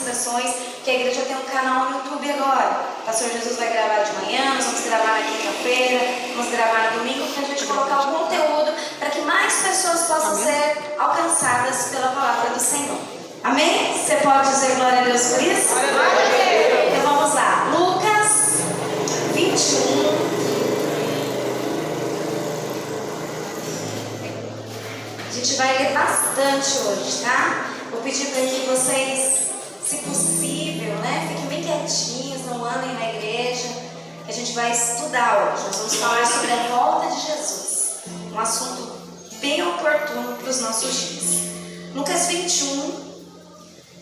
ministrações, que a igreja tem um canal no YouTube agora. O Pastor Jesus vai gravar de manhã, nós vamos gravar na quinta-feira, vamos gravar no domingo, para a gente colocar o conteúdo para que mais pessoas possam ser alcançadas pela palavra do Senhor. Amém? Você pode dizer glória a Deus por isso? Então vamos lá. Lucas 21. A gente vai ler bastante hoje, tá? Vou pedir para que vocês, se possível, né, fiquem bem quietinhos, não andem na igreja. A gente vai estudar hoje. Nós vamos falar sobre a volta de Jesus. Um assunto bem oportuno para os nossos dias. Lucas 21,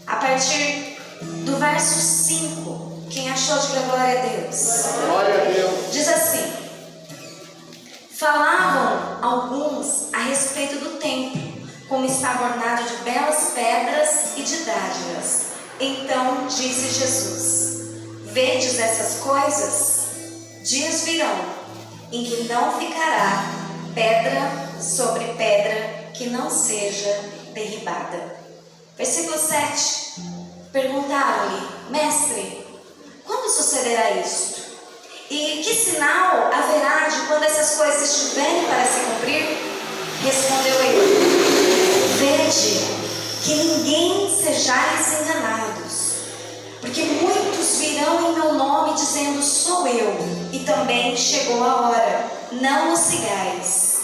a partir do verso 5. Quem achou, diga glória a Deus. Glória a Deus. Diz assim: falavam alguns a respeito do templo, como estava ornado de belas pedras e de dádivas. Então disse Jesus: vedes essas coisas? Dias virão em que não ficará pedra sobre pedra que não seja derribada. Versículo 7. Perguntaram-lhe: mestre, quando sucederá isto? E que sinal haverá de quando essas coisas estiverem para se cumprir? Respondeu ele: vede que ninguém sejais enganados, porque muitos virão em meu nome dizendo: sou eu, e também chegou a hora. Não os sigais.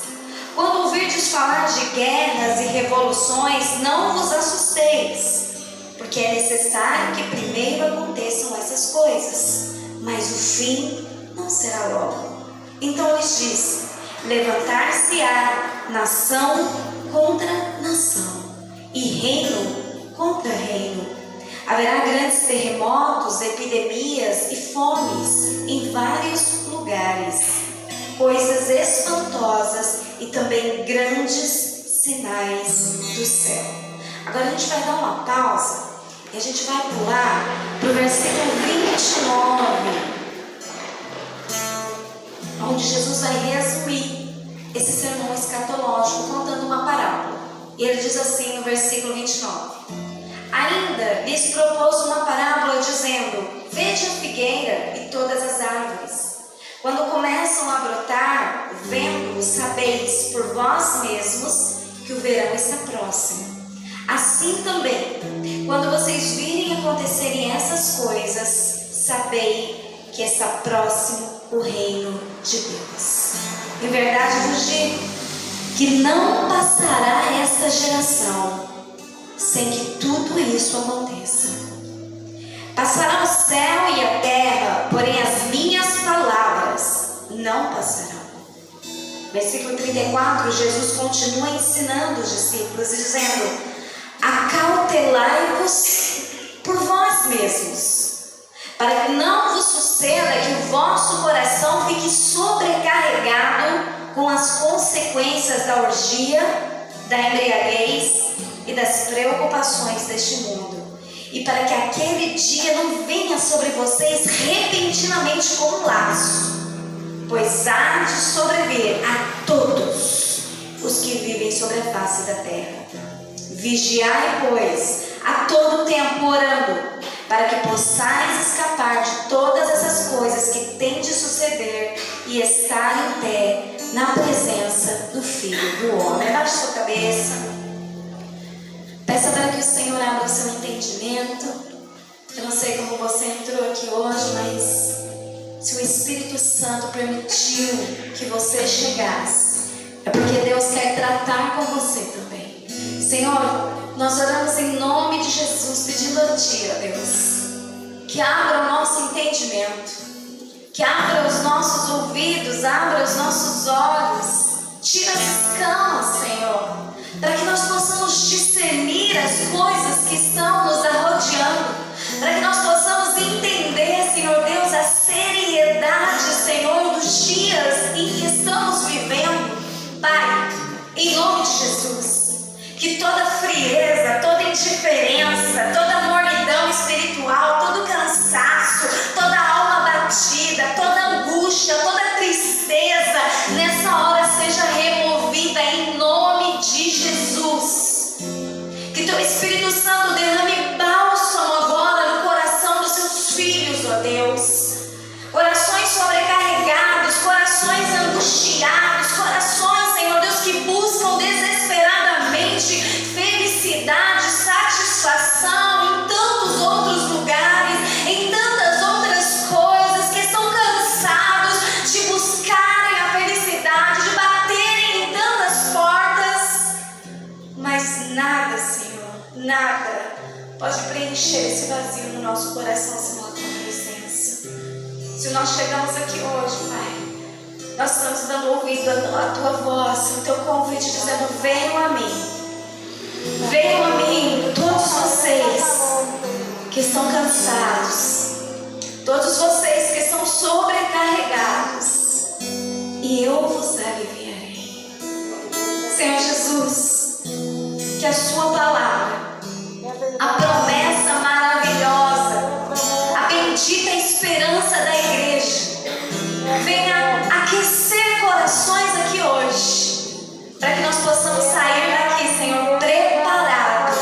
Quando ouvirdes falar de guerras e revoluções, não vos assusteis, porque é necessário que primeiro aconteçam essas coisas, mas o fim não será logo. Então lhes disse: levantar-se-á nação contra nação, e reino contra reino. Haverá grandes terremotos, epidemias e fomes em vários lugares, coisas espantosas e também grandes sinais do céu. Agora a gente vai dar uma pausa e a gente vai pular para o versículo 29, onde Jesus vai resumir esse sermão escatológico contando uma parábola. E ele diz assim no versículo 29: ainda lhes propôs uma parábola dizendo: vede a figueira e todas as árvores. Quando começam a brotar, vendo, sabeis por vós mesmos que o verão está próximo. Assim também, quando vocês virem acontecerem essas coisas, sabei que está próximo o reino de Deus. Em verdade vos digo que não passará esta geração sem que tudo isso aconteça. Passará o céu e a terra, porém as minhas palavras não passarão. Versículo 34, Jesus continua ensinando os discípulos, dizendo: acautelai-vos por vós mesmos, para que não vos suceda que o vosso coração fique sobrecarregado com as consequências da orgia, da embriaguez e das preocupações deste mundo, e para que aquele dia não venha sobre vocês repentinamente como um laço, pois há de sobrevir a todos os que vivem sobre a face da terra. Vigiai, pois, a todo tempo orando, para que possais escapar de todas essas coisas que têm de suceder e estar em pé na presença do Filho do Homem. Abaixe sua cabeça. Peça para que o Senhor abra o seu entendimento. Eu não sei como você entrou aqui hoje, mas se o Espírito Santo permitiu que você chegasse, é porque Deus quer tratar com você também. Senhor, nós oramos em nome de Jesus, pedindo a Ti, ó Deus, que abra o nosso entendimento, que abra os nossos ouvidos, abra os nossos olhos, tira as escamas, Senhor, para que nós possamos discernir as coisas que estão nos arrodeando, para que nós possamos entender, Senhor Deus, a seriedade, Senhor, dos dias em que estamos vivendo. Pai, em nome de Jesus, que toda frieza, toda indiferença, toda mornidão espiritual, todo cansaço, toda alma batida, toda angústia, toda tristeza, nessa hora seja removida em nome de Jesus. Que teu Espírito Santo derrame bálsamo agora Deus. Corações sobrecarregados, corações angustiados, corações, Senhor Deus, que buscam desesperadamente felicidade, satisfação em tantos outros lugares, em tantas outras coisas, que estão cansados de buscarem a felicidade, de baterem em tantas portas, mas nada, Senhor, nada pode preencher esse vazio no nosso coração senão a tua presença. Se nós chegamos aqui hoje, Pai, nós estamos dando ouvido à tua voz, o teu convite, dizendo: venham a mim. Venham a mim, todos vocês que estão cansados, todos vocês que estão sobrecarregados, e eu vos aliviarei. Senhor Jesus, que a sua palavra, a promessa maravilhosa, a bendita esperança da igreja, venha aquecer corações aqui hoje, para que nós possamos sair daqui, Senhor, preparados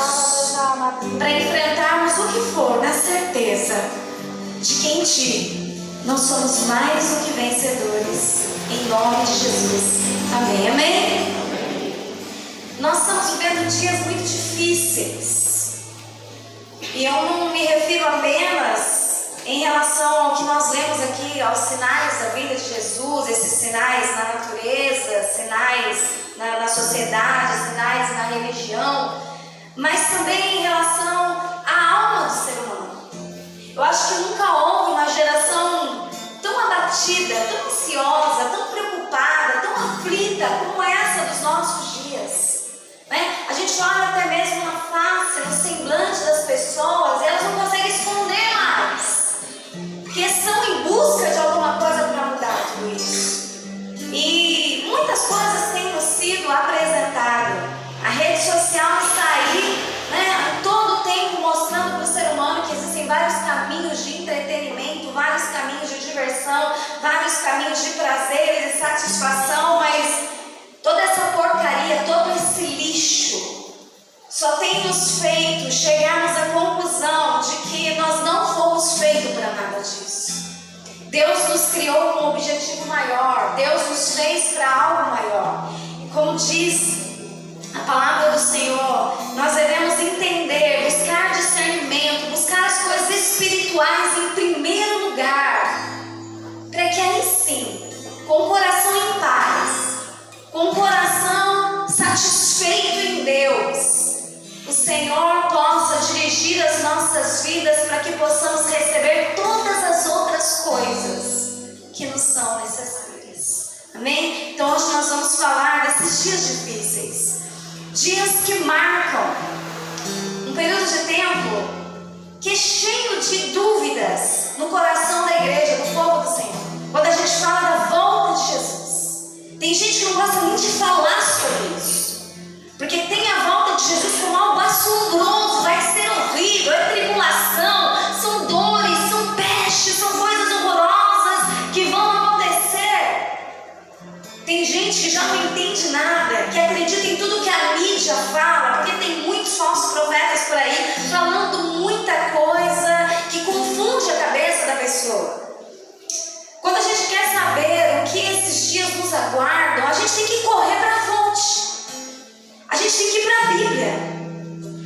para enfrentarmos o que for, na certeza de que em Ti nós somos mais do que vencedores, em nome de Jesus. Amém, amém? Nós estamos vivendo dias muito difíceis, e eu não me refiro apenas em relação ao que nós lemos aqui, aos sinais da vida de Jesus, esses sinais na natureza, sinais na sociedade, sinais na religião, mas também em relação à alma do ser humano. Eu acho que nunca houve uma geração tão abatida, tão ansiosa, tão preocupada, tão aflita como essa dos nossos dias, né? A gente olha até mesmo na face, no semblante das pessoas, e elas não conseguem esconder mais, porque estão em busca de alguma coisa para mudar tudo isso. E muitas coisas têm nos sido apresentadas. A rede social está aí, né, todo o tempo mostrando para o ser humano que existem vários caminhos de entretenimento, vários caminhos de diversão, vários caminhos de prazer e satisfação, mas toda essa porcaria, todo esse lixo só tem nos feito chegarmos à conclusão de que nós não fomos feitos para nada disso. Deus nos criou com um objetivo maior, Deus nos fez para algo maior. E como diz a palavra do Senhor, nós devemos entender, buscar discernimento, buscar as coisas espirituais em primeiro lugar, para que aí sim, com o coração em paz, com o coração satisfeito em Deus, o Senhor possa dirigir as nossas vidas para que possamos receber todas as outras coisas que nos são necessárias. Amém? Então hoje nós vamos falar desses dias difíceis, dias que marcam um período de tempo que é cheio de dúvidas no coração da igreja, do povo do Senhor. Quando a gente fala da volta de Jesus, tem gente que não gosta nem de falar sobre isso, porque tem a volta de Jesus como algo assombroso, vai ser horrível, é tribulação, são dores, são pestes, são coisas horrorosas que vão acontecer. Tem gente que já não entende nada, que acredita em tudo que a mídia fala, porque tem muitos falsos profetas por aí, falando muita coisa que confunde a cabeça da pessoa. Quando a gente quer saber o que esses dias nos aguardam, a gente tem que correr para a fonte. A gente tem que ir para a Bíblia.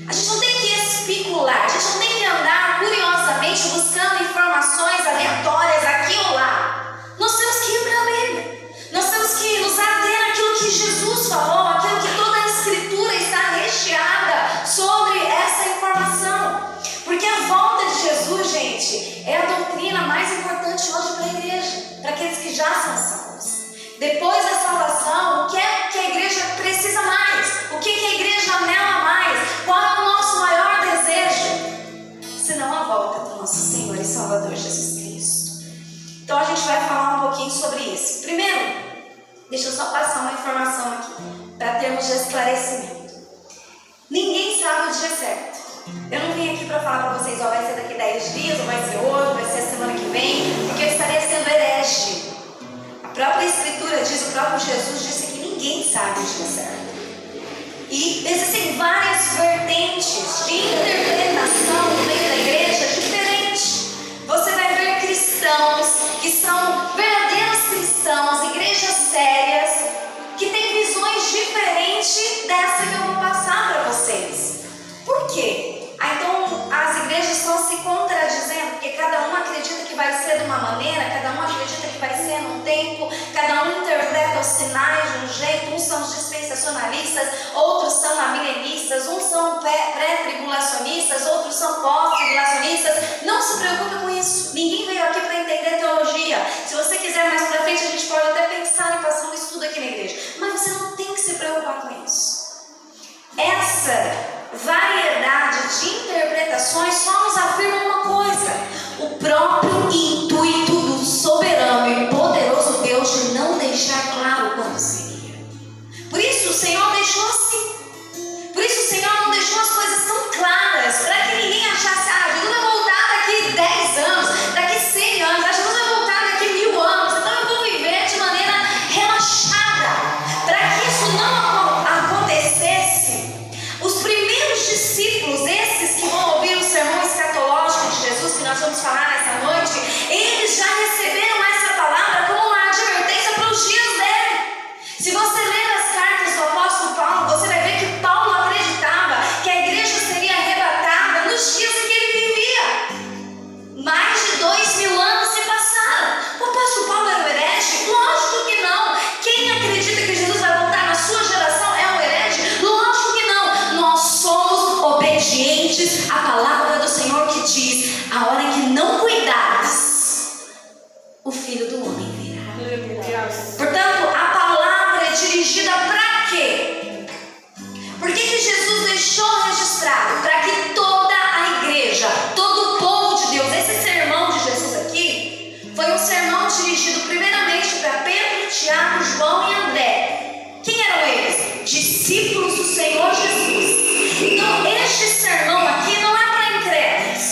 A gente não tem que especular, a gente não tem que andar curiosamente buscando informações aleatórias aqui ou lá. Nós temos que ir para a Bíblia. Nós temos que nos ater àquilo que Jesus falou, aquilo que toda a Escritura está recheada sobre essa informação. Porque a volta de Jesus, gente, é a doutrina mais importante hoje para a igreja, para aqueles que já são salvos. Depois da salvação, o que é que a igreja precisa mais? O que é que a igreja anela mais? Qual é o nosso maior desejo? Senão a volta do nosso Senhor e Salvador Jesus Cristo. Então a gente vai falar um pouquinho sobre isso. Primeiro, deixa eu só passar uma informação aqui, para termos de esclarecimento. Ninguém sabe o dia certo. Eu não vim aqui para falar para vocês, vai ser daqui 10 dias, ou vai ser hoje, vai ser a semana que vem, porque eu estaria sendo herege. A própria Escritura diz, o próprio Jesus disse que ninguém sabe o dia certo. E existem várias vertentes de interpretação no meio da igreja diferentes. Você vai ver cristãos maneira, cada um acredita que vai ser num tempo, cada um interpreta os sinais de um jeito, uns são dispensacionalistas, outros são amilenistas, uns são pré-tribulacionistas, outros são pós-tribulacionistas. Não se preocupe com isso, ninguém veio aqui para entender teologia. Se você quiser mais para frente, a gente pode até pensar em passar um estudo aqui na igreja, mas você não tem que se preocupar com isso. Essa variedade de interpretações só nos afirma uma coisa: o próprio intuito do soberano e poderoso Deus de não deixar claro quando seria. Por isso o Senhor deixou assim. Por isso o Senhor não deixou as coisas tão claras, para que ninguém achasse: Jesus vai voltar daqui 10 anos, daqui 100 anos, Jesus vai voltar daqui 1000 anos, então eu vou viver de maneira relaxada. Para que isso não acontecesse, os primeiros discípulos, esses que vão ouvir o sermão escatológico de Jesus, que nós vamos falar nessa noite, eles já receberam essa palavra como uma advertência para os dias dele. Se você ler as cartas do apóstolo Paulo, você vai ver que Paulo acreditava que a igreja seria arrebatada nos dias em que ele vivia. Mais de 2000 anos se passaram. O apóstolo Paulo era um herege? Lógico que não. Quem acredita que Jesus vai voltar na sua geração é um herege? Lógico que não. Nós somos obedientes à palavra do Senhor, que diz: a hora em que não cuidares, o Filho do Homem virá. Portanto, a palavra é dirigida para quê? Por que Jesus deixou registrado? Para que toda a igreja, todo o povo de Deus, esse sermão de Jesus aqui, foi um sermão dirigido primeiramente para Pedro, Tiago, João e André. Quem eram eles? Discípulos do Senhor Jesus. Então, este sermão aqui não é para incrédulos.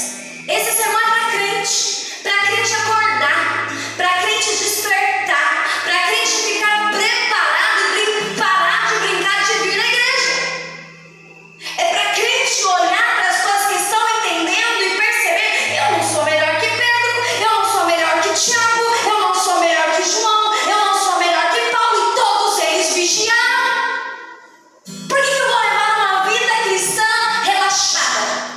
Esse sermão é para crente acordar, para crente despertar, para crente ficar preparado e parar de brincar de vir na igreja. É para crente olhar para as coisas que estão entendendo e perceber: eu não sou melhor que Pedro, eu não sou melhor que Tiago, eu não sou melhor que João, eu não sou melhor que Paulo, e todos eles vigiaram. Por que eu vou levar uma vida cristã relaxada?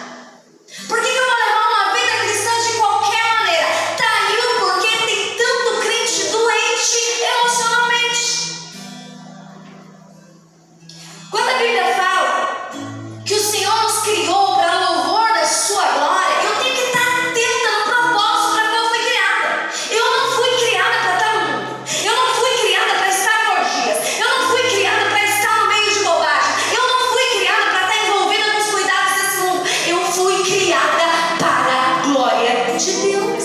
Por que eu vou levar uma vida cristã de qualquer maneira? Traiu porque tem tanto crente doente emocionalmente. Quando a Bíblia fala que o Senhor nos criou para louvor da sua glória, eu tenho que estar atenta no propósito para qual eu fui criada. Eu não fui criada para estar no mundo. Eu não fui criada para estar em orgias. Eu não fui criada para estar no meio de bobagem. Eu não fui criada para estar envolvida nos cuidados desse mundo. Eu fui criada para a glória de Deus.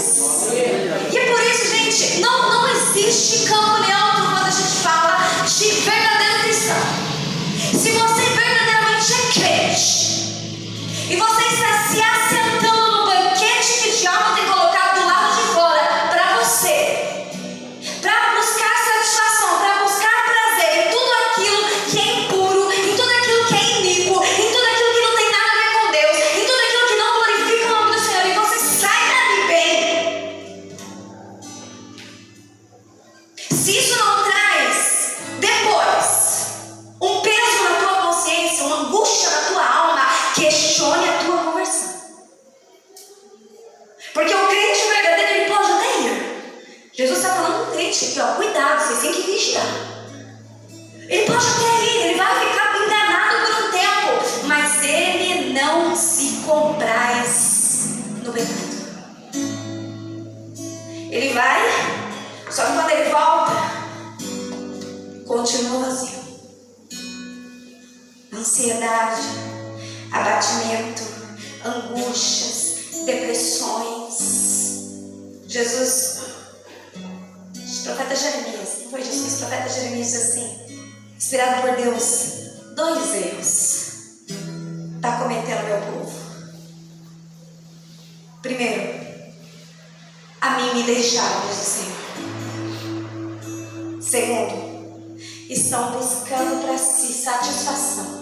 E é por isso, gente, não existe campo neutro quando a gente fala de verdadeiro cristão. Se você verdadeiramente é crente e você está se assentando no banquete que o diabo tem colocado do lado de fora para você, para buscar satisfação, para buscar prazer em tudo aquilo que é impuro, em tudo aquilo que é iníquo, em tudo aquilo que não tem nada a ver com Deus, em tudo aquilo que não glorifica o nome do Senhor, e você sai dali bem. Se isso não traz depois um peso na tua consciência, uma angústia na tua alma, questione a tua conversão. Porque o crente verdadeiro, ele pode até ir. Jesus está falando com o crente aqui, ó, cuidado, vocês têm que vigiar. Ele pode até ir, ele vai ficar enganado por um tempo, mas ele não se compraz no pecado. Ele vai, só que quando ele volta, continua vazio. Ansiedade, abatimento, angústias, depressões. Jesus, profeta Jeremias, não foi Jesus, o profeta Jeremias diz assim, inspirado por Deus: 2 erros está cometendo meu povo. Primeiro, a mim me deixaram, diz o Senhor. Segundo, estão buscando para si satisfação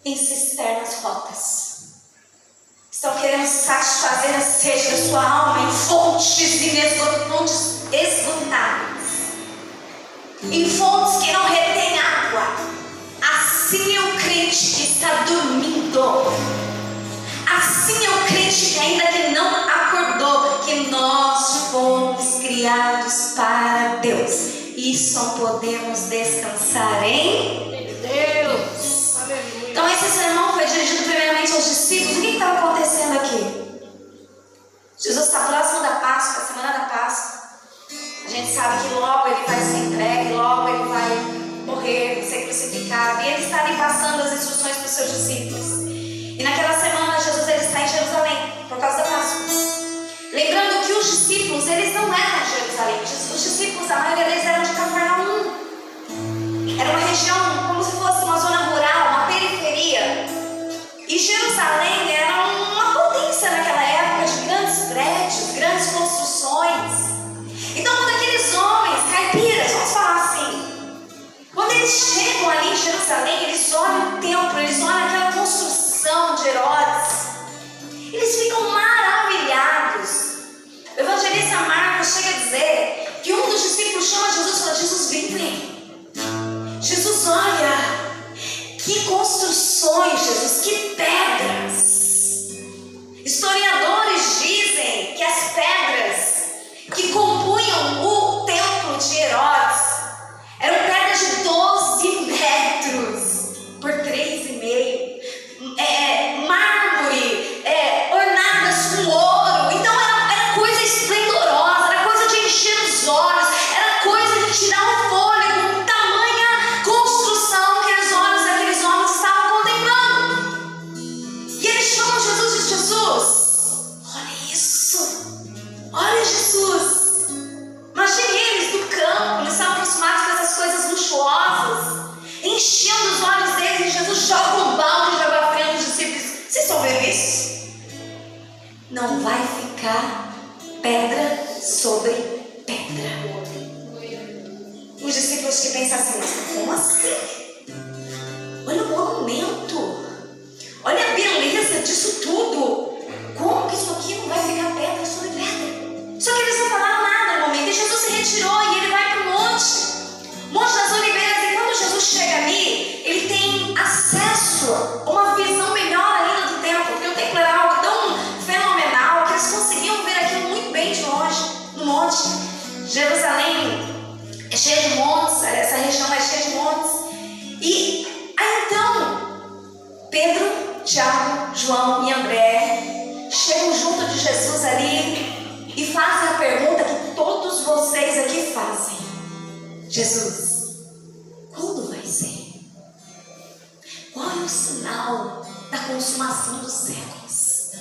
em cisternas rotas. Estão querendo satisfazer a sede da sua alma em fontes esgotáveis, em fontes que não retêm água. Assim é o crente que está dormindo. Assim é o crente que ainda que não acordou, que nós criados para Deus e só podemos descansar em Deus. Então esse sermão foi dirigido primeiramente aos discípulos. O que estava acontecendo aqui? Jesus está próximo da Páscoa, a semana da Páscoa. A gente sabe que logo ele vai ser entregue, logo ele vai morrer, ser crucificado. E ele está ali passando as instruções para os seus discípulos. E naquela semana Jesus ele está em Jerusalém por causa da Páscoa. Lembrando que os discípulos, eles não eram de Jerusalém. Os discípulos, a maioria deles eram de Cafarnaum. Era uma região como se fosse uma zona rural, uma periferia. E Jerusalém era uma potência naquela época de grandes prédios, grandes construções. Então quando aqueles homens, caipiras, vamos falar assim, quando eles chegam ali em Jerusalém, eles olham o templo, eles olham aquela construção de Herodes, eles ficam maravilhados. O evangelista Marcos chega a dizer que um dos discípulos chama Jesus e fala: Jesus, vem. Jesus, olha, que construções, Jesus, que pedras. Historiadores dizem que as pedras que compunham o templo de Herodes eram pedras de 12 metros por 3,5, mármore, ornadas com ouro. Então era coisa esplendorosa, era coisa de encher os olhos, era coisa de tirar o fôlego, tamanha construção que os olhos daqueles homens estavam contemplando. E eles chamam Jesus e diz: Jesus, olha isso, olha Jesus. Imagine eles do campo, eles estavam acostumados com essas coisas luxuosas, enchendo os olhos deles, e Jesus joga um balde de água fria nos discípulos. Vocês estão vendo isso? Não vai ficar pedra sobre pedra. Os discípulos que pensam assim: mas como assim? Olha o monumento, olha a beleza disso tudo. Como que isso aqui não vai ficar pedra sobre pedra? Só que eles não falaram nada no momento, e Jesus se retirou e ele vai para o Monte das Oliveiras. E quando Jesus chega ali, ele tem acesso a uma visão melhor ainda do templo, porque o templo era algo tão fenomenal que eles conseguiam ver aquilo muito bem de longe, no monte. Jerusalém é cheia de montes, essa região é cheia de montes. E aí então, Pedro, Tiago, João e André chegam junto de Jesus ali e fazem a pergunta que todos vocês aqui fazem: Jesus, quando vai ser? Qual é o sinal da consumação dos séculos?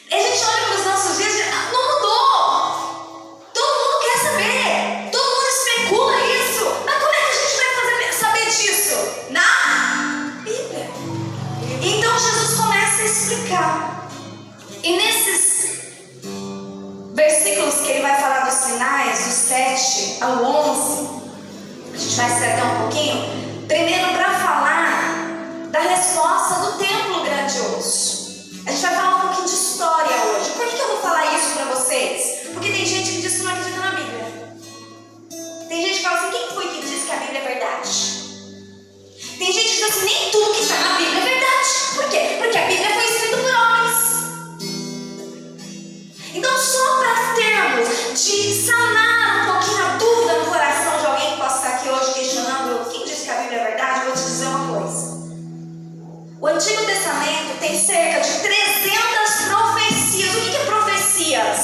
E a gente olha para os nossos dias e não mudou. Todo mundo quer saber, todo mundo especula isso. Mas como é que a gente vai saber disso? Na Bíblia. Então Jesus começa a explicar. E nesses versículos que ele vai falar dos sinais, do 7 ao 11, a gente vai estender um pouquinho. Primeiro, para falar da resposta do templo grandioso. A gente vai falar um pouquinho de história hoje. Por que eu vou falar isso para vocês? Porque tem gente que diz que não acredita na Bíblia. Tem gente que fala assim: quem foi que disse que a Bíblia é verdade? Tem gente que diz assim: nem tudo que está na Bíblia é verdade. Por quê? Porque a Bíblia foi escrita por homens. Então, só para termos de sanar um pouquinho a dúvida no coração de alguém que possa estar aqui hoje questionando quem disse que a Bíblia é verdade, eu vou te dizer uma coisa. O Antigo Testamento tem cerca de 300 profecias. O que é profecias?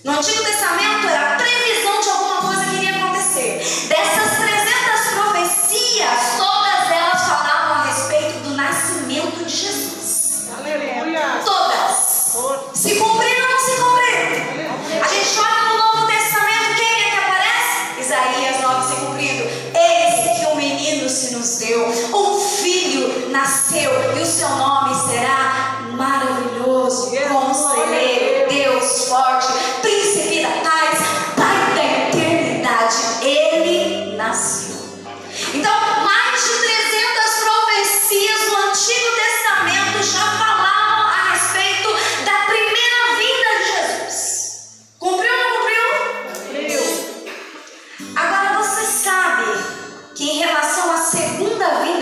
No Antigo Testamento era a previsão de alguma coisa que iria acontecer. Dessas 300 profecias, todas elas falavam a respeito do nascimento de Jesus. Aleluia. Todas. Se cumpriram ou não se cumpriram? A gente olha no Novo Testamento, quem é que aparece? Isaías 9 se cumprindo. Eis que um menino se nos deu, um filho nasceu, e o seu nome será Maravilhoso, Conselheiro, Deus Forte, Príncipe da Paz, Pai da Eternidade. Ele nasceu. Então, mais de 300 profecias no Antigo Testamento já falavam a respeito da primeira vinda de Jesus. Cumpriu ou não cumpriu? Cumpriu. Agora você sabe que em relação à segunda vinda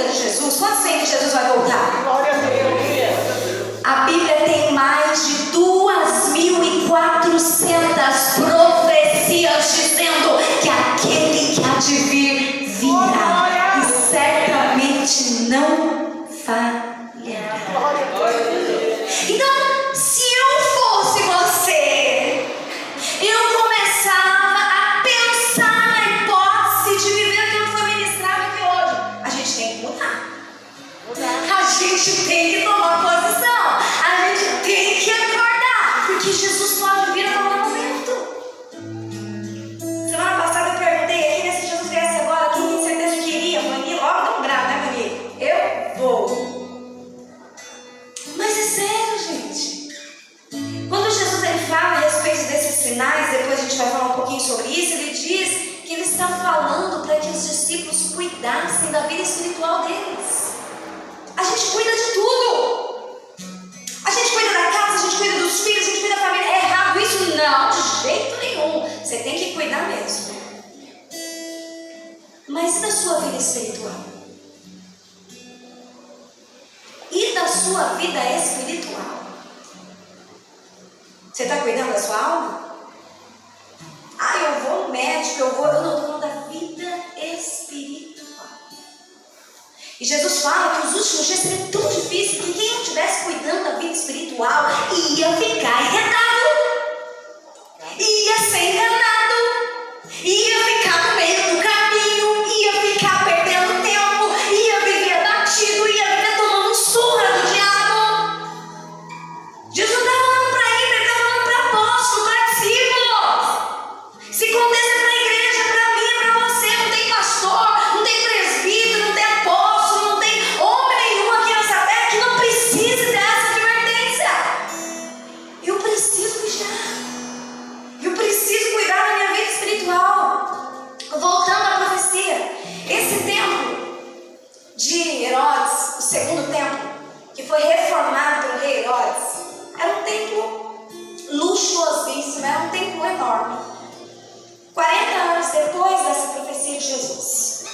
sinais, depois a gente vai falar um pouquinho sobre isso. Ele diz que ele está falando para que os discípulos cuidassem da vida espiritual deles. A gente cuida de tudo. A gente cuida da casa, a gente cuida dos filhos, a gente cuida da família. É errado isso? Não, de jeito nenhum. Você tem que cuidar mesmo. Mas e da sua vida espiritual? E da sua vida espiritual? Você está cuidando da sua alma? Ah, eu vou no médico, eu não estou falando da vida espiritual. E Jesus fala que os últimos dias seriam tão difíceis que quem não estivesse cuidando da vida espiritual ia ficar enganado. Ia ser enganado. Ia ficar no meio do caminho. Ia ficar perdendo tempo. Ia viver batido. Ia viver tomando surra do diabo. Jesus não está falando para ele, ele está falando para apóstolo, para discípulos. Se acontecer para a igreja, para mim, para você, não tem pastor, não tem presbítero, não tem apóstolo, não tem homem nenhum aqui nessa terra que não precise dessa advertência. Eu preciso vigiar. Eu preciso cuidar da minha vida espiritual. Voltando à profecia, esse templo de Herodes, o segundo templo, que foi reformado pelo rei Herodes, era um templo luxuosíssimo, era um templo enorme. 40 anos depois dessa profecia de Jesus,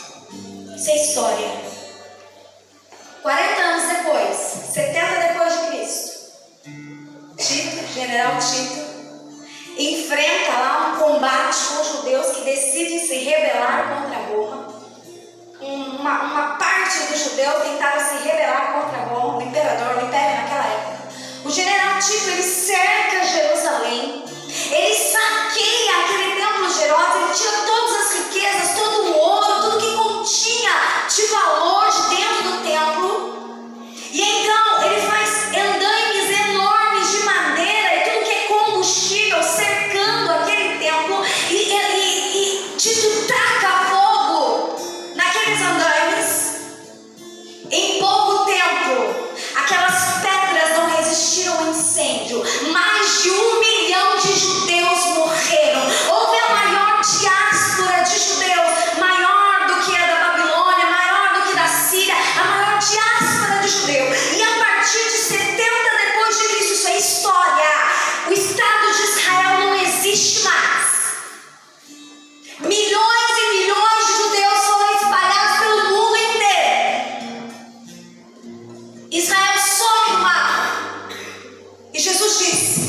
isso é história. 40 anos depois, 70 depois de Cristo, Tito, general Tito, enfrenta lá um combate com os judeus que decidem se rebelar contra Roma. Uma parte dos judeus tentaram se rebelar contra Roma, o imperador, o império naquela época. O general Tito, ele cerca Jerusalém, ele saqueia aquele templo de Herodes, ele tira todas as riquezas, todo o ouro, tudo que continha de valor de dentro do templo. E então ele faz andaimes enormes de madeira e tudo que é combustível cercando aquele templo. E Tito taca fogo naqueles andaimes. Em pouco tempo, aquelas pedras não resistiram ao incêndio. Mais de 1 milhão de judeus morreram. Houve a maior diáspora de judeus, maior do que a da Babilônia, maior do que da Síria, a maior diáspora de judeus. E a partir de 70 depois de Cristo, isso é história. O Estado de Israel não existe mais. Milhões e milhões de judeus foram espalhados pelo mundo inteiro. Israel some do mapa. E Jesus disse: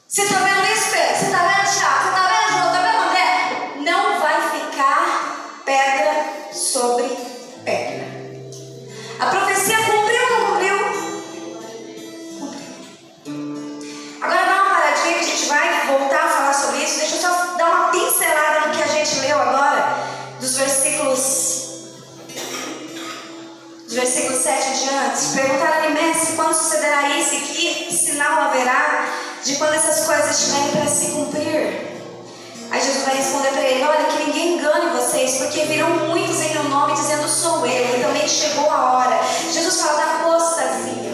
você está vendo isso, Pedro? Você está vendo, Tiago? Você está vendo, João? Está vendo, André? Não vai ficar pedra sobre pedra. A profecia cumpriu ou não cumpriu? Agora dá uma paradinha que a gente vai voltar a falar sobre isso. Deixa eu só dar uma pincelada no que a gente leu agora, dos versículos 7 em diante. Perguntaram a mestre: quando sucederá isso e que sinal haverá de quando essas coisas estiverem para se cumprir? Aí Jesus vai responder para ele: olha, que ninguém engane vocês, porque virão muitos em meu nome dizendo sou eu, e também chegou a hora. Jesus fala da apostasia.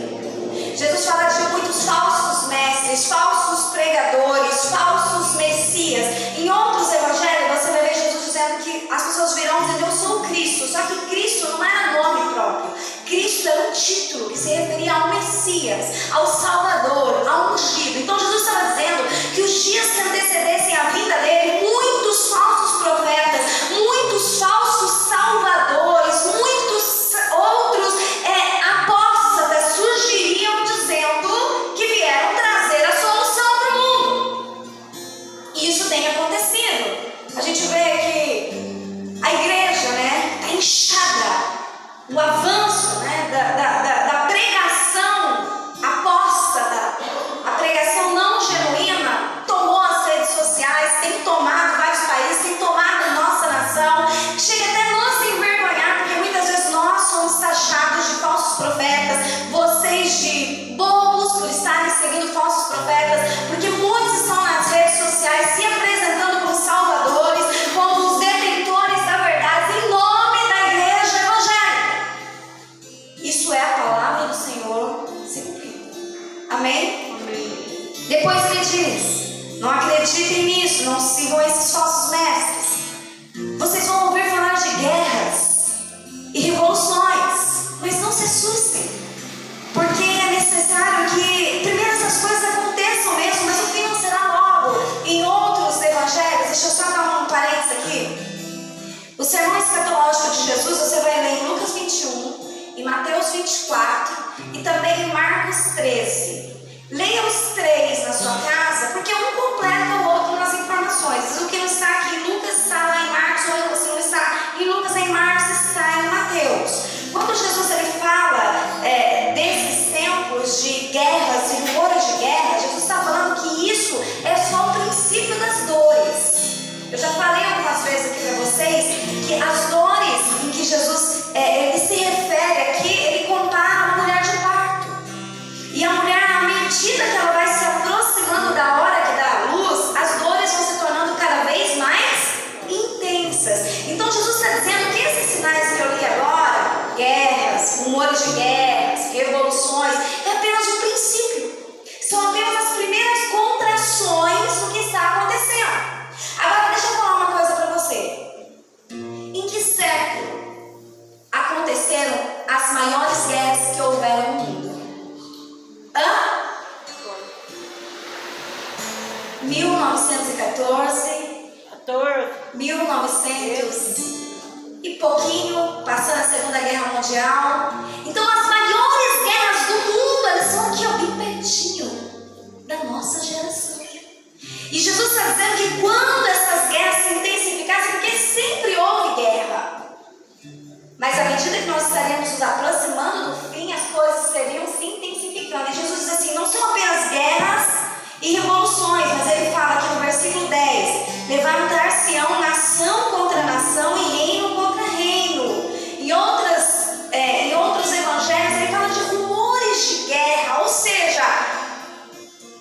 Jesus fala de muitos falsos mestres, falsos pregadores, falsos messias. Em outros evangelhos você vai ver Jesus dizendo que as pessoas virão dizendo eu sou o Cristo. Só que Cristo não era nome próprio. Cristo era um título que se referia ao Messias, ao Salvador, ao ungido. Então Jesus estava dizendo que os dias que antecedessem a vinda dele, muitos falsos profetas, muitos falsos salvadores, muitos outros apóstatas surgiriam dizendo que vieram trazer a solução para o mundo. E isso tem acontecido. A gente vê que a igreja, está inchada. O avanço, da pregação apóstata, a pregação não genuína, tomou as redes sociais, tem tomado vários países, tem tomado nossa nação. Chega até nos envergonhar, porque muitas vezes nós somos taxados de falsos profetas, vocês de bobos por estarem seguindo falsos profetas, porque muitos estão nas redes sociais se apresentando como salvadores, como os detentores da verdade, em nome da igreja evangélica. Isso é a palavra do Senhor se cumprindo. Amém? Amém. Depois ele diz, Não acreditem nisso, não sigam esses falsos mestres. Vocês vão ouvir falar de guerras e revoluções, mas não se assustem, porque é necessário que primeiro essas coisas aconteçam mesmo, mas o fim não será logo. Em outros evangelhos, deixa eu só dar um parênteses aqui. O sermão escatológico de Jesus você vai ler em Lucas 21, em Mateus 24 e também em Marcos 13. Leia os três na sua casa, porque um completa o outro nas informações. O que não está aqui em Lucas está lá em Marcos, ou se não está em Lucas, em Marcos, está em Mateus. Quando Jesus ele fala desses tempos de guerras e rumores de guerra, Jesus está falando que isso é só o princípio das dores. Eu já falei algumas vezes aqui para vocês que as dores em que Jesus ele se refere aqui, ele compara uma mulher de parto. E a mulher, à medida que ela vai se aproximando da hora que dá a luz, as dores vão se tornando cada vez mais intensas. Então Jesus está dizendo que esses sinais que eu li agora, guerras, rumores de guerras, revoluções, é apenas o princípio. São apenas as primeiras contrações do que está acontecendo. Agora deixa eu falar uma coisa para você. Em que século aconteceram as maiores guerras que houveram no mundo? 1914, 1900 e pouquinho, passando a Segunda Guerra Mundial. Então as maiores guerras do mundo, elas são aqui, ó, bem pertinho da nossa geração. E Jesus está dizendo que quando essas guerras se intensificassem, porque sempre houve guerra, mas à medida que nós estaremos nos aproximando do fim, as coisas seriam se intensificando. E Jesus diz assim, não são apenas guerras e revoluções, mas ele fala aqui no versículo 10, levantar-se-ão nação contra nação e reino contra reino. Em outros evangelhos ele fala de rumores de guerra, ou seja,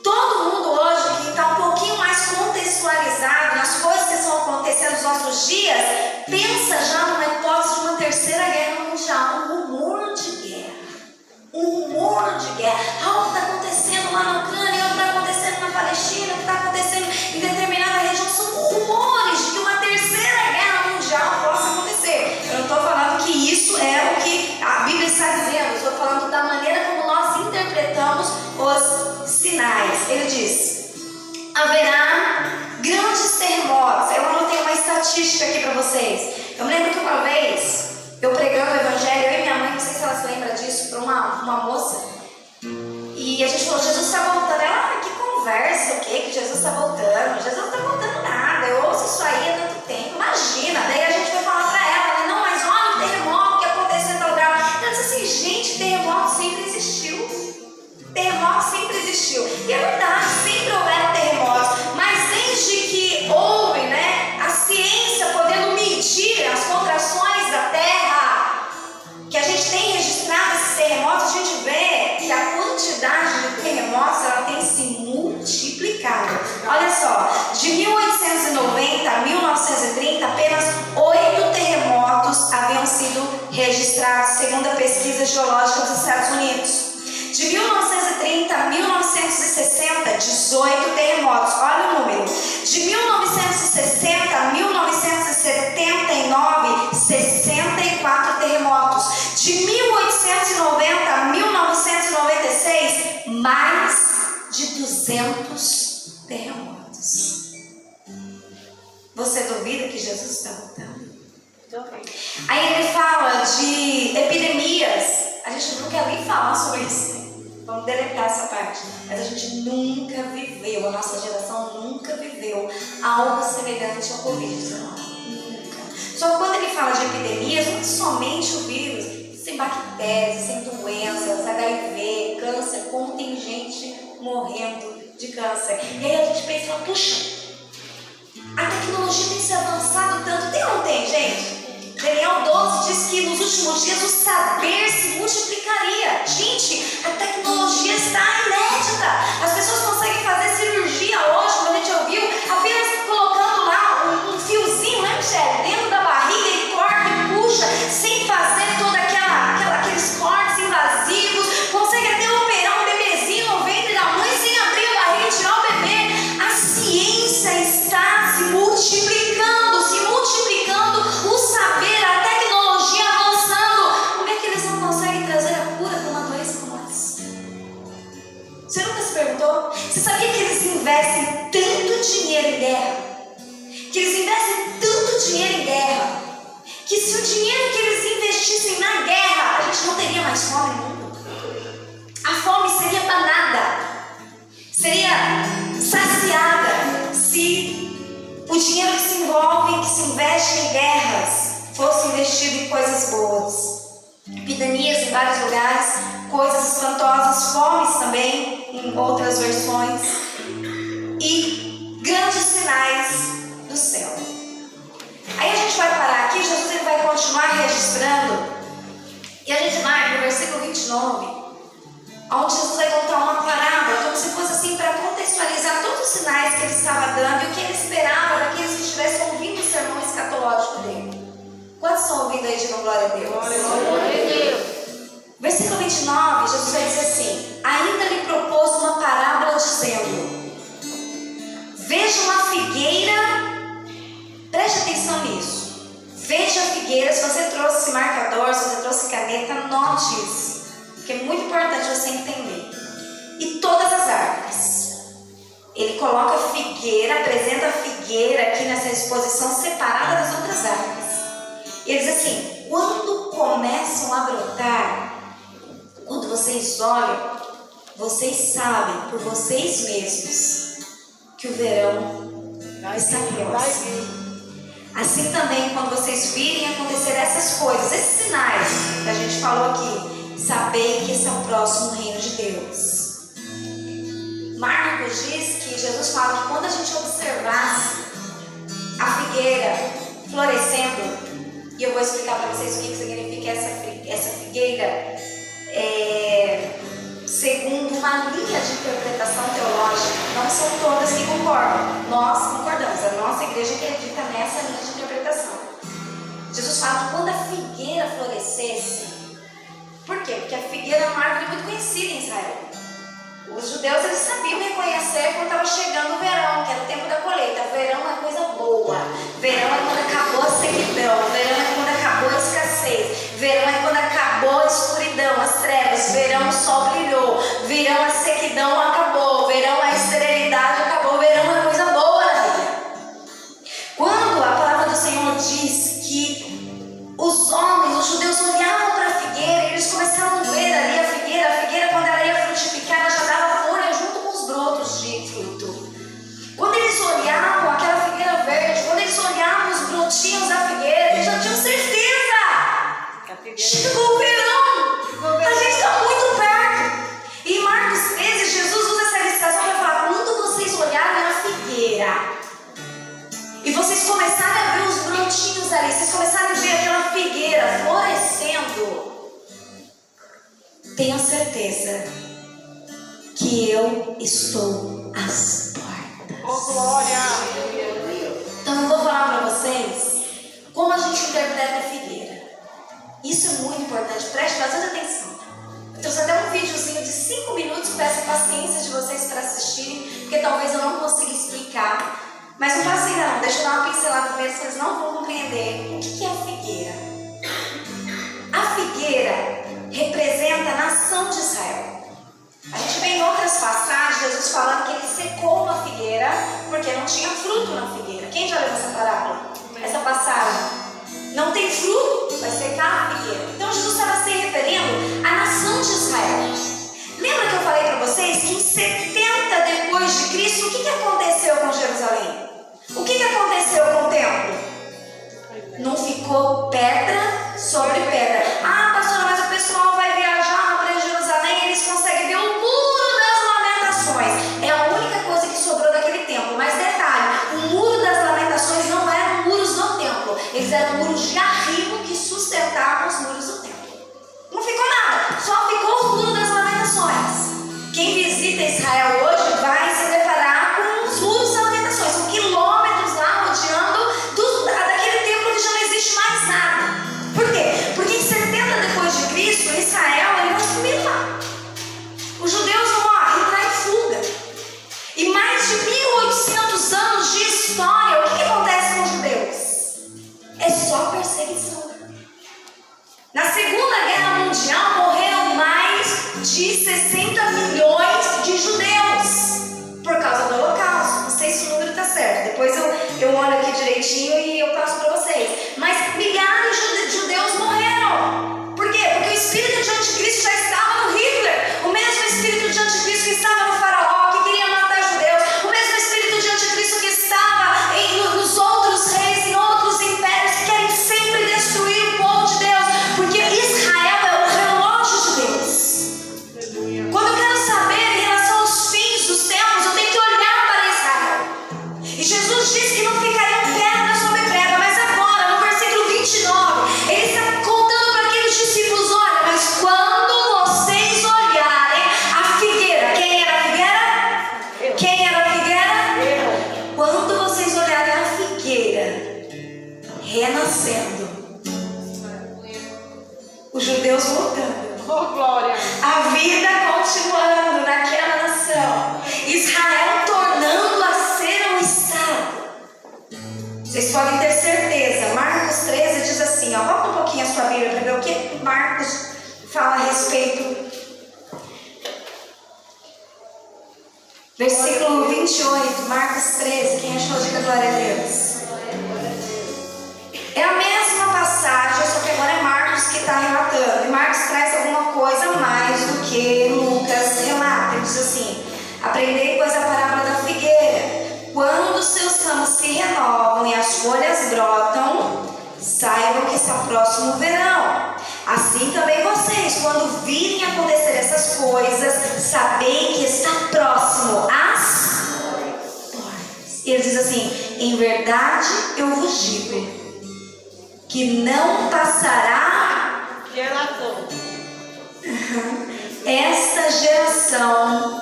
todo mundo hoje que está um pouquinho mais contextualizado nas coisas que estão acontecendo nos nossos dias, pensa já numa hipótese de uma terceira guerra mundial, um rumor de guerra. Um rumor de guerra. Algo está acontecendo lá na Ucrânia, algo está acontecendo na Palestina, o que está acontecendo em determinada região. São rumores de que uma terceira guerra mundial possa acontecer. Eu não estou falando que isso é o que a Bíblia está dizendo. Eu estou falando da maneira como nós interpretamos os sinais. Ele diz, haverá grandes terremotos. Eu anotei uma estatística aqui para vocês. Eu me lembro que uma vez, eu pregando o evangelho, eu e minha mãe, não sei se ela se lembra disso, para uma moça, e a gente falou, Jesus está voltando. Ela, que conversa, o que Jesus está voltando? Jesus não está voltando nada, eu ouço isso aí há tanto tempo, imagina. Daí a gente foi falar para ela, não, mas olha o terremoto que aconteceu em tal lugar. Ela disse assim, gente, terremoto sempre existiu. Terremoto sempre existiu. E é verdade, sempre houveram terremotos, mas desde que houve, a ciência podendo medir as contrações da Terra, que a gente tem registrado esses terremotos, a gente vê que a quantidade de terremotos ela tem se multiplicado. Olha só, de 1890 a 1930, apenas 8 terremotos haviam sido registrados, segundo a pesquisa geológica dos Estados Unidos. De 1930 a 1960, 18 terremotos. Olha o número. De 1960 a 1979, 64 terremotos. De 1890 a 1996, mais de 200 terremotos. Você duvida que Jesus está voltando? Aí ele fala de epidemias. A gente não quer nem falar sobre isso. Vamos deletar essa parte. Mas a gente nunca viveu, a nossa geração nunca viveu algo semelhante ao Covid-19. Nunca. Só que quando ele fala de epidemias, não é somente o vírus, sem bactérias, sem doenças, HIV, câncer, como tem gente morrendo de câncer. E aí a gente pensa, puxa, a tecnologia tem se avançado tanto. Tem ou não tem, gente? Daniel 12 diz que nos últimos dias o saber se multiplicaria. Gente, a tecnologia está inédita. As pessoas conseguem fazer cirurgia hoje, como a gente ouviu, apenas colocando lá um fiozinho, né, Michele? Dentro da barriga e corta e puxa, sem fazer toda aqueles cortes invasivos. Consegue até operar um bebezinho no ventre da mãe sem abrir a barriga e tirar o bebê. A ciência perguntou? Você sabia que eles investem tanto dinheiro em guerra? Que eles investem tanto dinheiro em guerra, que se o dinheiro que eles investissem na guerra, a gente não teria mais fome no mundo. A fome seria banada, seria saciada, se o dinheiro que se envolve, que se investe em guerras, fosse investido em coisas boas. Epidemias em vários lugares, coisas espantosas, fomes também, em outras versões, e grandes sinais do céu. Aí a gente vai parar aqui, Jesus ele vai continuar registrando, e a gente vai para o versículo 29, onde Jesus vai contar uma parábola, como se fosse assim para contextualizar todos os sinais que ele estava dando e o que ele esperava daqueles que estivessem ouvindo o sermão escatológico dele. Quantos estão ouvindo aí de glória a Deus? Glória a Deus. Versículo 29, Jesus vai dizer assim: ainda lhe propôs uma parábola dizendo: veja uma figueira, preste atenção nisso, veja a figueira. Se você trouxe marcador, se você trouxe caneta, anote isso, porque é muito importante você entender. E todas as árvores. Ele coloca a figueira, apresenta a figueira aqui nessa exposição separada das outras árvores. E ele diz assim: quando começam a brotar, quando vocês olham, vocês sabem por vocês mesmos que o verão está próximo. Assim também, quando vocês virem acontecer essas coisas, esses sinais que a gente falou aqui, sabei que esse é o próximo reino de Deus. Marcos diz que Jesus fala que quando a gente observasse a figueira florescendo, e eu vou explicar para vocês o que significa essa figueira, segundo uma linha de interpretação teológica. Não são todas que concordam, nós concordamos, a nossa igreja acredita nessa linha de interpretação. Jesus fala que quando a figueira florescesse, por quê? Porque a figueira é uma árvore muito conhecida em Israel. Os judeus eles sabiam reconhecer quando estava chegando o verão, que era o tempo da colheita. Verão é coisa boa, verão é quando acabou a sequidão, verão é quando acabou a escassez, verão é quando acabou a escuridão, as trevas, verão o sol brilhou, verão a sequidão acabou, verão a esterilidade acabou, verão é coisa boa na vida. Quando a palavra do Senhor diz que os homens, os judeus olhavam para a figueira, eles começaram a ver ali a figueira quando ela ia frutificar, ela já dava folha junto com os brotos de fruto. Quando eles olhavam aquela figueira verde, quando eles olhavam os brotinhos da figueira, eles já tinham certeza: chegou o verão, a gente está muito perto. E em Marcos 13, Jesus usa essa ilustração para falar: quando vocês olharem a figueira e vocês começarem a ver os brotinhos ali, vocês começarem a ver aquela figueira florescendo, tenham certeza que eu estou às portas. Oh, glória! Então eu vou falar para vocês como a gente interpreta a figueira. Isso é muito importante, preste bastante atenção. Eu trouxe até um videozinho de 5 minutos, peço a paciência de vocês para assistirem, porque talvez eu não consiga explicar. Mas não passa ainda não, deixa eu dar uma pincelada primeiro, vocês não vão compreender o que é a figueira. A figueira representa a nação de Israel. A gente vê em outras passagens Jesus falando que ele secou uma figueira porque não tinha fruto na figueira. Quem já leu essa parábola? Essa passagem? Não tem fruto, vai secar a figueira. Então Jesus estava se referindo à nação de Israel. Lembra que eu falei para vocês que em 70 depois de Cristo, o que aconteceu com Jerusalém? O que aconteceu com o templo? Não ficou pedra sobre pedra. Ah, pastora, mas o pessoal vai viajar para Jerusalém, eles conseguem ver o muro das lamentações. É a única coisa que sobrou daquele templo. Mas detalhe, o muro das lamentações não eram muros do templo. Eles eram muros de arrimo que sustentavam os muros do templo. Não ficou nada, só ficou o muro das lamentações. Quem visita Israel hoje vai se deparar com os muros das lamentações. São quilômetros lá rodeando daquele templo que já não existe mais nada. Por quê? Porque em 70 depois de Cristo, Israel ele vai sumir lá. Os judeus vão entrar em fuga. E mais de 1800 anos de história, o que acontece com os judeus? É só perseguição. Na Segunda Guerra Mundial morreram mais de 60 milhões de judeus. direitinho e eu passo para vocês. Mas milhares de judeus morreram. Por quê? Porque o espírito de anticristo já estava no Hitler. O mesmo espírito de anticristo que estava no faraó, que queria matar judeus. O mesmo espírito de anticristo que estava nos outros reis, em outros impérios, que querem sempre destruir o povo de Deus. Porque Israel é o relógio de Deus. Quando eu quero saber em relação aos fins dos tempos, eu tenho que olhar para Israel. E Jesus disse que não ficaria pedra sobre pedra, mas agora, no versículo 29, ele está contando para aqueles discípulos: olha, mas quando vocês olharem a figueira, quem era a figueira? Quem era a figueira? Quando vocês olharem a figueira renascendo, os judeus voltando, Oh, glória! a vida continuando naquela nação, Israel tornando a ser um estado. Vocês podem ter certeza, Marcos 13 diz assim, ó, volta um pouquinho a sua Bíblia para ver o que Marcos fala a respeito. Versículo 28, Marcos 13, quem achou, diga glória a Deus. É a mesma passagem, só que agora é Marcos que está relatando. E Marcos traz alguma coisa a mais do que Lucas relata. Ele diz assim: aprendei, pois, a parábola da figueira. Quando seus ramos se renovam e as folhas brotam, saibam que está próximo o verão. Assim também vocês, quando virem acontecer essas coisas, sabei que está próximo as portas. E ele diz assim: em verdade eu vos digo que não passará esta geração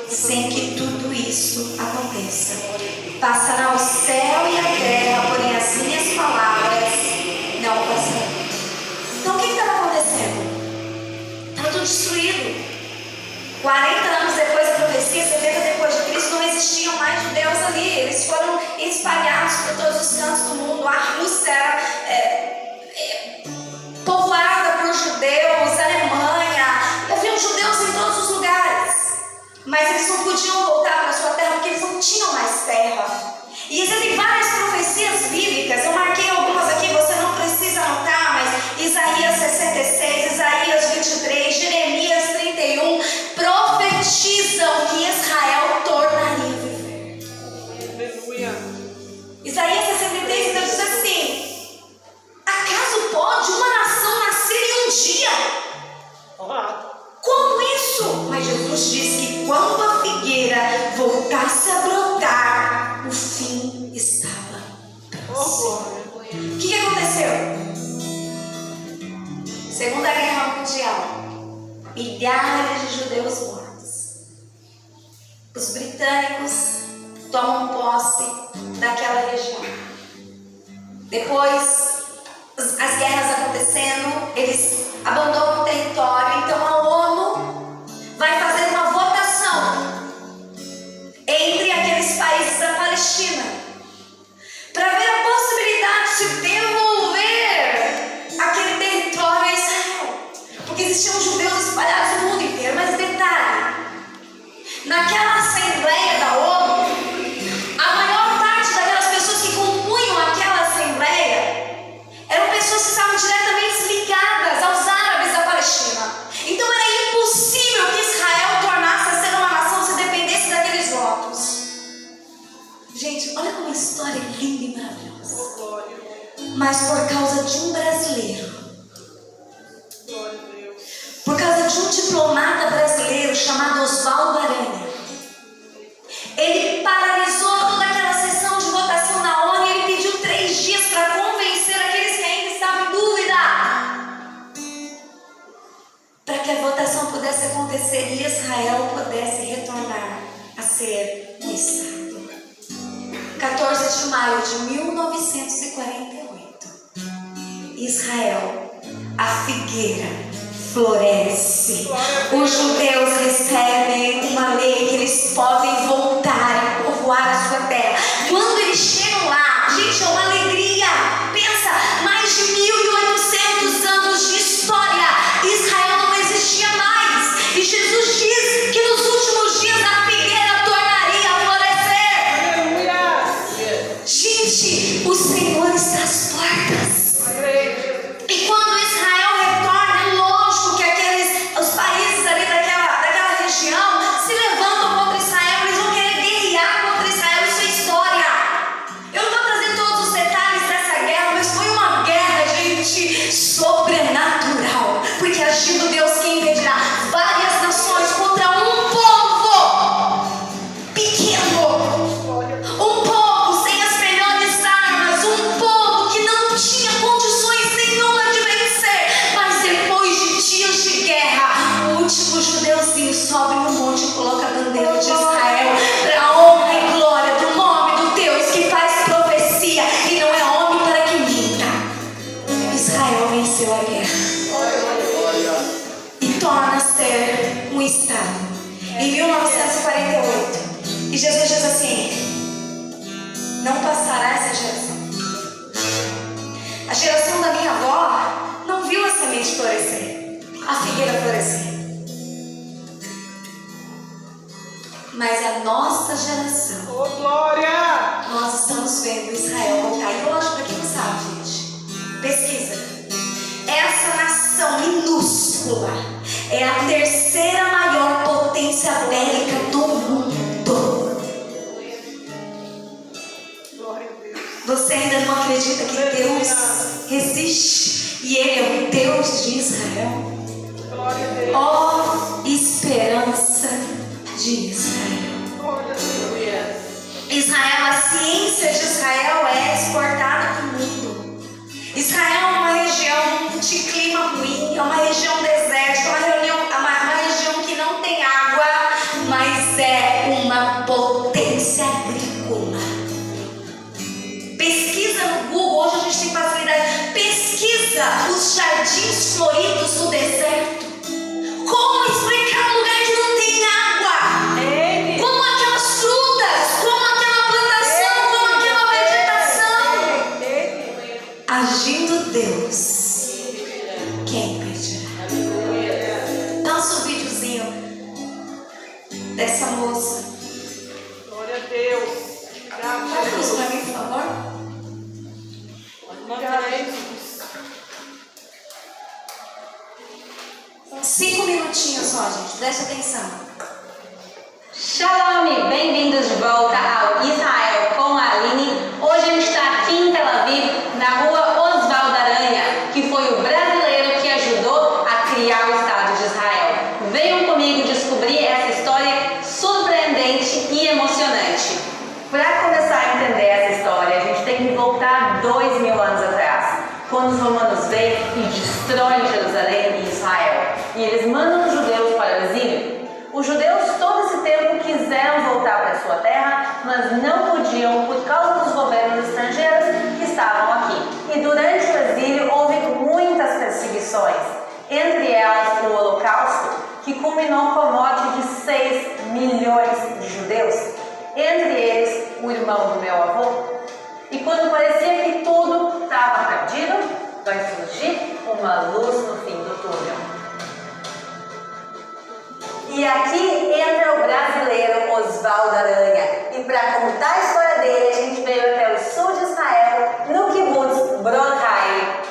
sem que tudo isso aconteça. Passará o céu e a terra, porém as minhas palavras não passarão. Então o que estava acontecendo? Estava tudo destruído. 40 anos depois da profecia, 70 depois de Cristo, não existiam mais judeus ali. Eles foram espalhados por todos os cantos do mundo. A Rússia era povoada por judeus, a Alemanha, haviam judeus em todos os lugares. Mas eles não podiam voltar para a sua terra porque eles não tinham mais terra. E existem várias profecias bíblicas. Eu marquei algumas aqui, você não precisa anotar, mas Isaías 66, Isaías 23, Jeremias 31 profetizam que Israel tornaria a viver. Aleluia! Isaías 63 então diz assim: acaso pode uma nação nascer em um dia? Como isso? Mas Jesus disse que quando a figueira voltasse a brotar, o fim estava próximo. O que aconteceu? Segunda Guerra Mundial, milhares de judeus mortos. Os britânicos tomam posse daquela região. Depois, as guerras acontecendo, eles abandonam o território. Então a ONU vai fazer uma votação entre aqueles países da Palestina para ver a possibilidade de devolver aquele território a Israel, porque existiam judeus espalhados no mundo inteiro. Mas detalhe, naquela assembleia da ONU, a maior parte daquelas pessoas que compunham aquela assembleia eram pessoas que estavam diretamente ligadas aos árabes da Palestina. Então era impossível que Israel tornasse a ser uma nação se dependesse daqueles votos. Gente, olha como a história é linda e maravilhosa. Mas por causa de um brasileiro, por causa de um diplomata brasileiro chamado Oswaldo Aranha, ele paralisou toda aquela sessão de votação na ONU e ele pediu 3 dias para convencer aqueles que ainda estavam em dúvida, para que a votação pudesse acontecer e Israel pudesse retornar a ser um Estado. 14 de maio de 1948, Israel, a figueira, floresce. Os judeus recebem uma lei que eles podem voltar e povoar a sua terra. Quando eles chegam lá, gente, é uma alegria. Pensa, mais de 1.800 anos de história, Israel não existia mais. E Jesus diz que nos últimos dias a figueira tornaria a florescer. E Jesus diz assim: não passará essa geração. A geração da minha avó não viu a semente florescer, a figueira florescer. Mas a nossa geração, Oh, glória! nós estamos vendo Israel voltar. E lógico, para quem não sabe, gente, pesquisa. Essa nação minúscula é a terceira maior potência bélica do mundo. Glória a Deus. Você ainda não acredita que Deus existe e Ele é o Deus de Israel? Glória a Deus. Ó esperança de Israel. Glória a Deus. Israel, a ciência de Israel é exportada para o mundo. Israel é uma região de clima ruim, é uma região desértica, uma região que não tem água, mas é uma potência agrícola. Pesquisa no Google, hoje a gente tem facilidade. Pesquisa os jardins floridos no deserto. Como explicar um lugar que não tem água? Ele. Como aquelas frutas, como aquela plantação, como aquela vegetação. Ele. Agindo Deus, quem impedirá? Dança o videozinho dessa moça. Glória a Deus. Obrigado, Faz isso Jesus. pra mim, por favor. Obrigado, Jesus. 5 minutinhos só, gente. Preste atenção. Shalom, bem-vindos de volta ao Israel com a Aline. Hoje a gente está aqui em Tel Aviv, na rua Osvaldo Aranha, que foi o brasileiro que ajudou a criar o Estado de Israel. Venham comigo descobrir essa história surpreendente e emocionante. Para começar a entender essa história, a gente tem que voltar 2000 anos atrás, quando os romanos vêm e destroem Jerusalém e Israel. E eles mandam os judeus para o exílio. Os judeus todo esse tempo quiseram voltar para sua terra, mas não podiam por causa dos governos estrangeiros que estavam aqui. E durante o exílio houve muitas perseguições, entre elas o Holocausto, que culminou com a morte de 6 milhões de judeus, entre eles o irmão do meu avô. E quando parecia que tudo estava perdido, vai surgir uma luz no fim do túnel. E aqui entra o brasileiro Osvaldo Aranha. E para contar a história dele, a gente veio até o sul de Israel, no kibbutz Brodheim.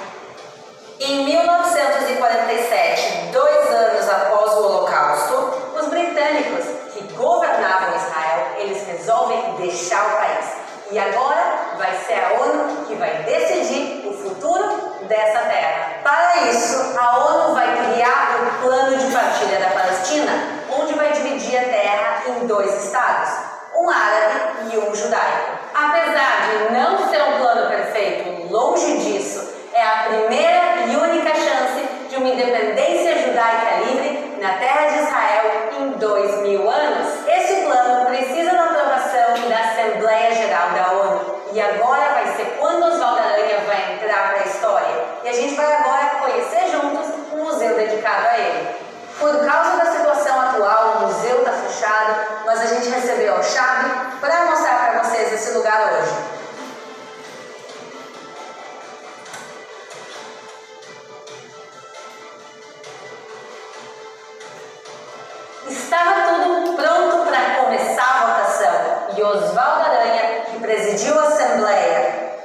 Em 1947, 2 anos após o Holocausto, os britânicos que governavam Israel, eles resolvem deixar o país. E agora vai ser a ONU que vai decidir o futuro dessa terra. Para isso, a ONU vai criar o Plano de Partilha da Palestina, onde vai dividir a terra em 2 estados, um árabe e um judaico. Apesar de não ser um plano perfeito, longe disso, é a primeira e única chance de uma independência judaica livre na terra de Israel em 2000 anos. Esse plano precisa da aprovação da Assembleia Geral da ONU. E agora vai ser quando Osvaldo Aranha vai entrar para a história. E a gente vai agora conhecer juntos um museu dedicado a ele. Por causa da situação atual, o museu está fechado, mas a gente recebeu a chave para mostrar para vocês esse lugar hoje. Estava tudo pronto para começar a votação e Osvaldo Aranha, que presidiu a Assembleia,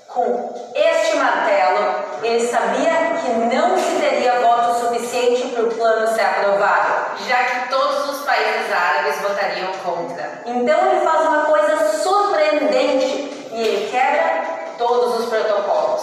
com este martelo, ele sabia que não se teria voto suficiente para o plano ser aprovado, já que todos os países árabes votariam contra. Então ele faz uma coisa surpreendente e ele quebra todos os protocolos.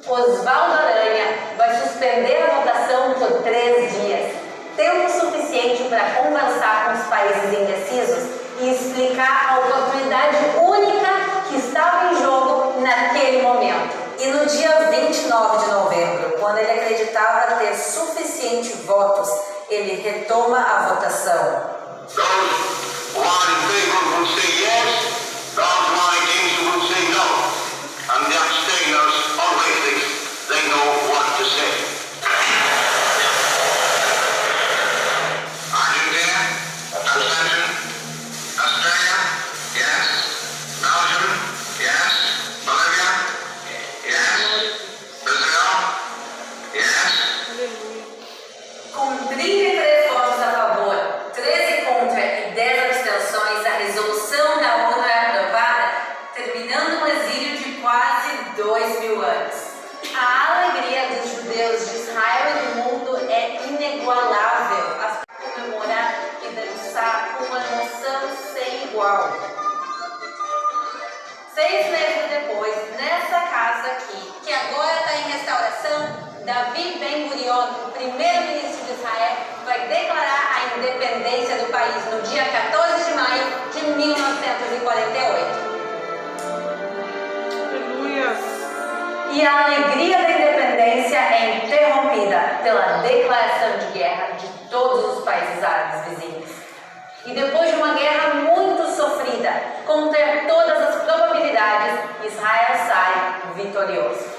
Osvaldo Aranha vai suspender a votação por 3 dias, tempo suficiente para conversar com os países indecisos e explicar a oportunidade única que estava em jogo naquele momento. E no dia 29 de novembro, quando ele acreditava ter suficiente votos, ele retoma a votação. Those who are in favor will say yes, those who are against will say no. And the abstainers always think they know what to say. Argentina, abstention, Australia. 2000 anos. A alegria dos judeus de Israel e do mundo é inigualável. As comemorar e dançar com uma emoção sem igual. 6 meses depois, nessa casa aqui, que agora está em restauração, David Ben-Gurion, o primeiro-ministro de Israel, vai declarar a independência do país no dia 14 de maio de 1948. Aleluia. E a alegria da independência é interrompida pela declaração de guerra de todos os países árabes vizinhos. E depois de uma guerra muito sofrida, contra todas as probabilidades, Israel sai vitorioso.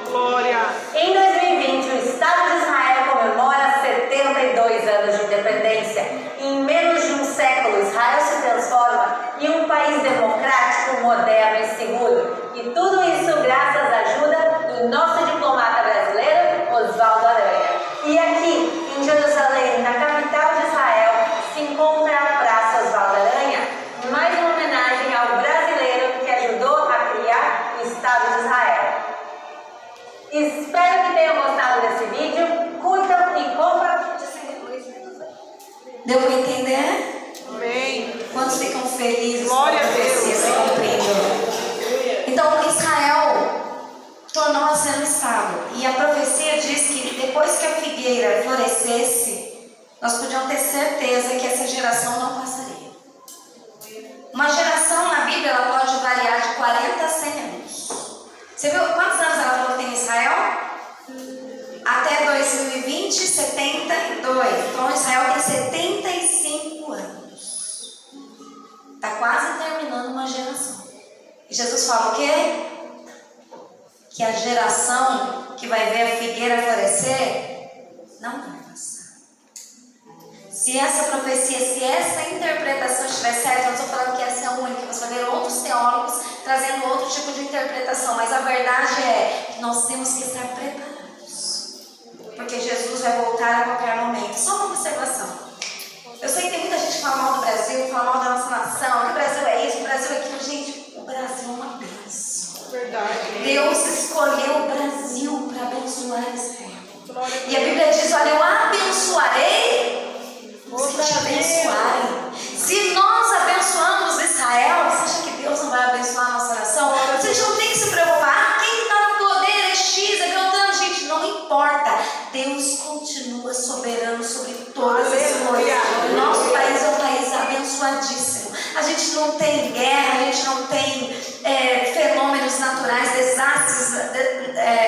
Glória. Em 2020, o Estado de Israel comemora 72 anos de independência. Em menos de um século, Israel se transforma em um país democrático, moderno e seguro. E tudo isso graças à ajuda do nosso diplomata brasileiro, Osvaldo Aranha. E aqui, em Jerusalém, na capital de Israel, se encontra a Praça Osvaldo Aranha, mais uma homenagem ao brasileiro que ajudou a criar o Estado de Israel. Espero que tenham gostado desse vídeo. Curtam e compartilhem. Deu para entender? Amém. Quantos ficam felizes Glória com a a Deus. profecia se cumprindo? Então Israel tornou-se um estado. E a profecia diz que depois que a figueira florescesse, nós podíamos ter certeza que essa geração não passaria. Uma geração na Bíblia ela pode variar de 40 a 100 anos. Você viu quantos anos ela falou que tem em Israel? Até 2020, 72. Então Israel tem 75 anos. Está quase terminando uma geração. E Jesus fala o quê? Que a geração que vai ver a figueira florescer não vai passar. Se essa profecia, se essa interpretação estiver certa, eu não estou falando que essa é a única, você vai ver outros teólogos trazendo outro tipo de interpretação, mas a verdade é que nós temos que estar preparados, porque Jesus vai voltar a qualquer momento. Só uma observação. Eu sei que tem muita gente que fala mal do Brasil, fala mal da nossa nação, que o Brasil é isso, o Brasil é aquilo. Gente, o Brasil é uma bênção. Verdade. Deus escolheu o Brasil para abençoar Israel. Glória a E a Bíblia diz, olha, eu abençoarei os que te abençoarem. Se nós abençoamos Israel, você acha que Deus não vai abençoar a nossa nação? Vocês não tem que se preocupar. Quem está no poder é X, é Beltrano, gente, não importa. Deus continua soberano sobre todas as coisas. O nosso país é um país abençoadíssimo. A gente não tem guerra, a gente não tem fenômenos naturais, desastres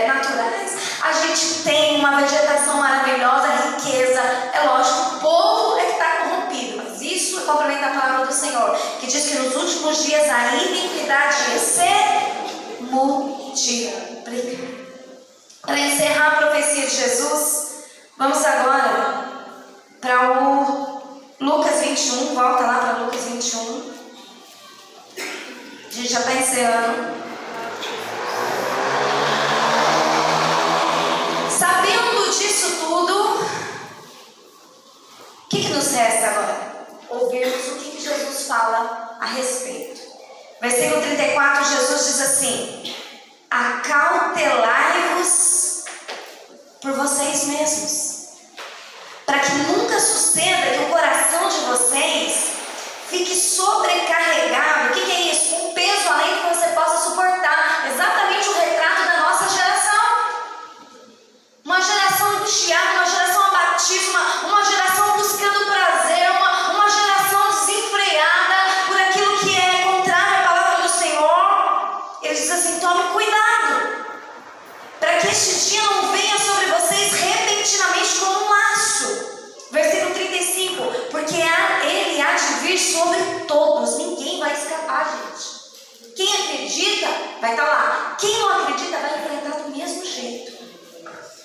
naturais. A gente tem uma vegetação maravilhosa, riqueza. É lógico, o povo é que está corrompido, mas isso complementa a palavra do Senhor, que diz que nos últimos dias a iniquidade ia se multiplicar. Para encerrar a profecia de Jesus, vamos agora para o Lucas 21, volta lá para Lucas 21. A gente já está encerrando. Sabendo disso tudo, o que nos resta agora? Ouvirmos o que Jesus fala a respeito. Versículo 34, Jesus diz assim: acautelai-vos por vocês mesmos, para que nunca suceda que o coração de vocês fique sobrecarregado. O que é isso? Um peso além do que você possa suportar. Exatamente o retrato da nossa geração. Uma geração angustiada, uma geração abatida, uma geração buscando prazer, uma geração desenfreada por aquilo que é contrário à palavra do Senhor. Ele diz assim: tome cuidado, para que este dia não venha sobre vocês repentinamente como um laço. Versículo 35, porque ele há de vir sobre todos, ninguém vai escapar, gente. Quem acredita vai estar lá, quem não acredita vai enfrentar do mesmo jeito.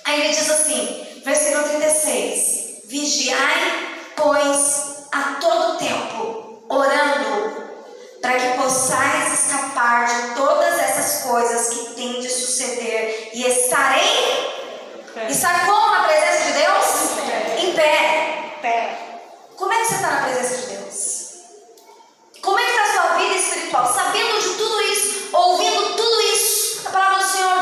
Aí ele diz assim, versículo 36, vigiai, pois, a todo tempo, orando, para que possais escapar de todas essas coisas que têm de suceder e estarem. Estar como na presença de Deus? Em pé. Como é que você está na presença de Deus? Como é que está a sua vida espiritual? Sabendo de tudo isso, ouvindo tudo isso, a palavra do Senhor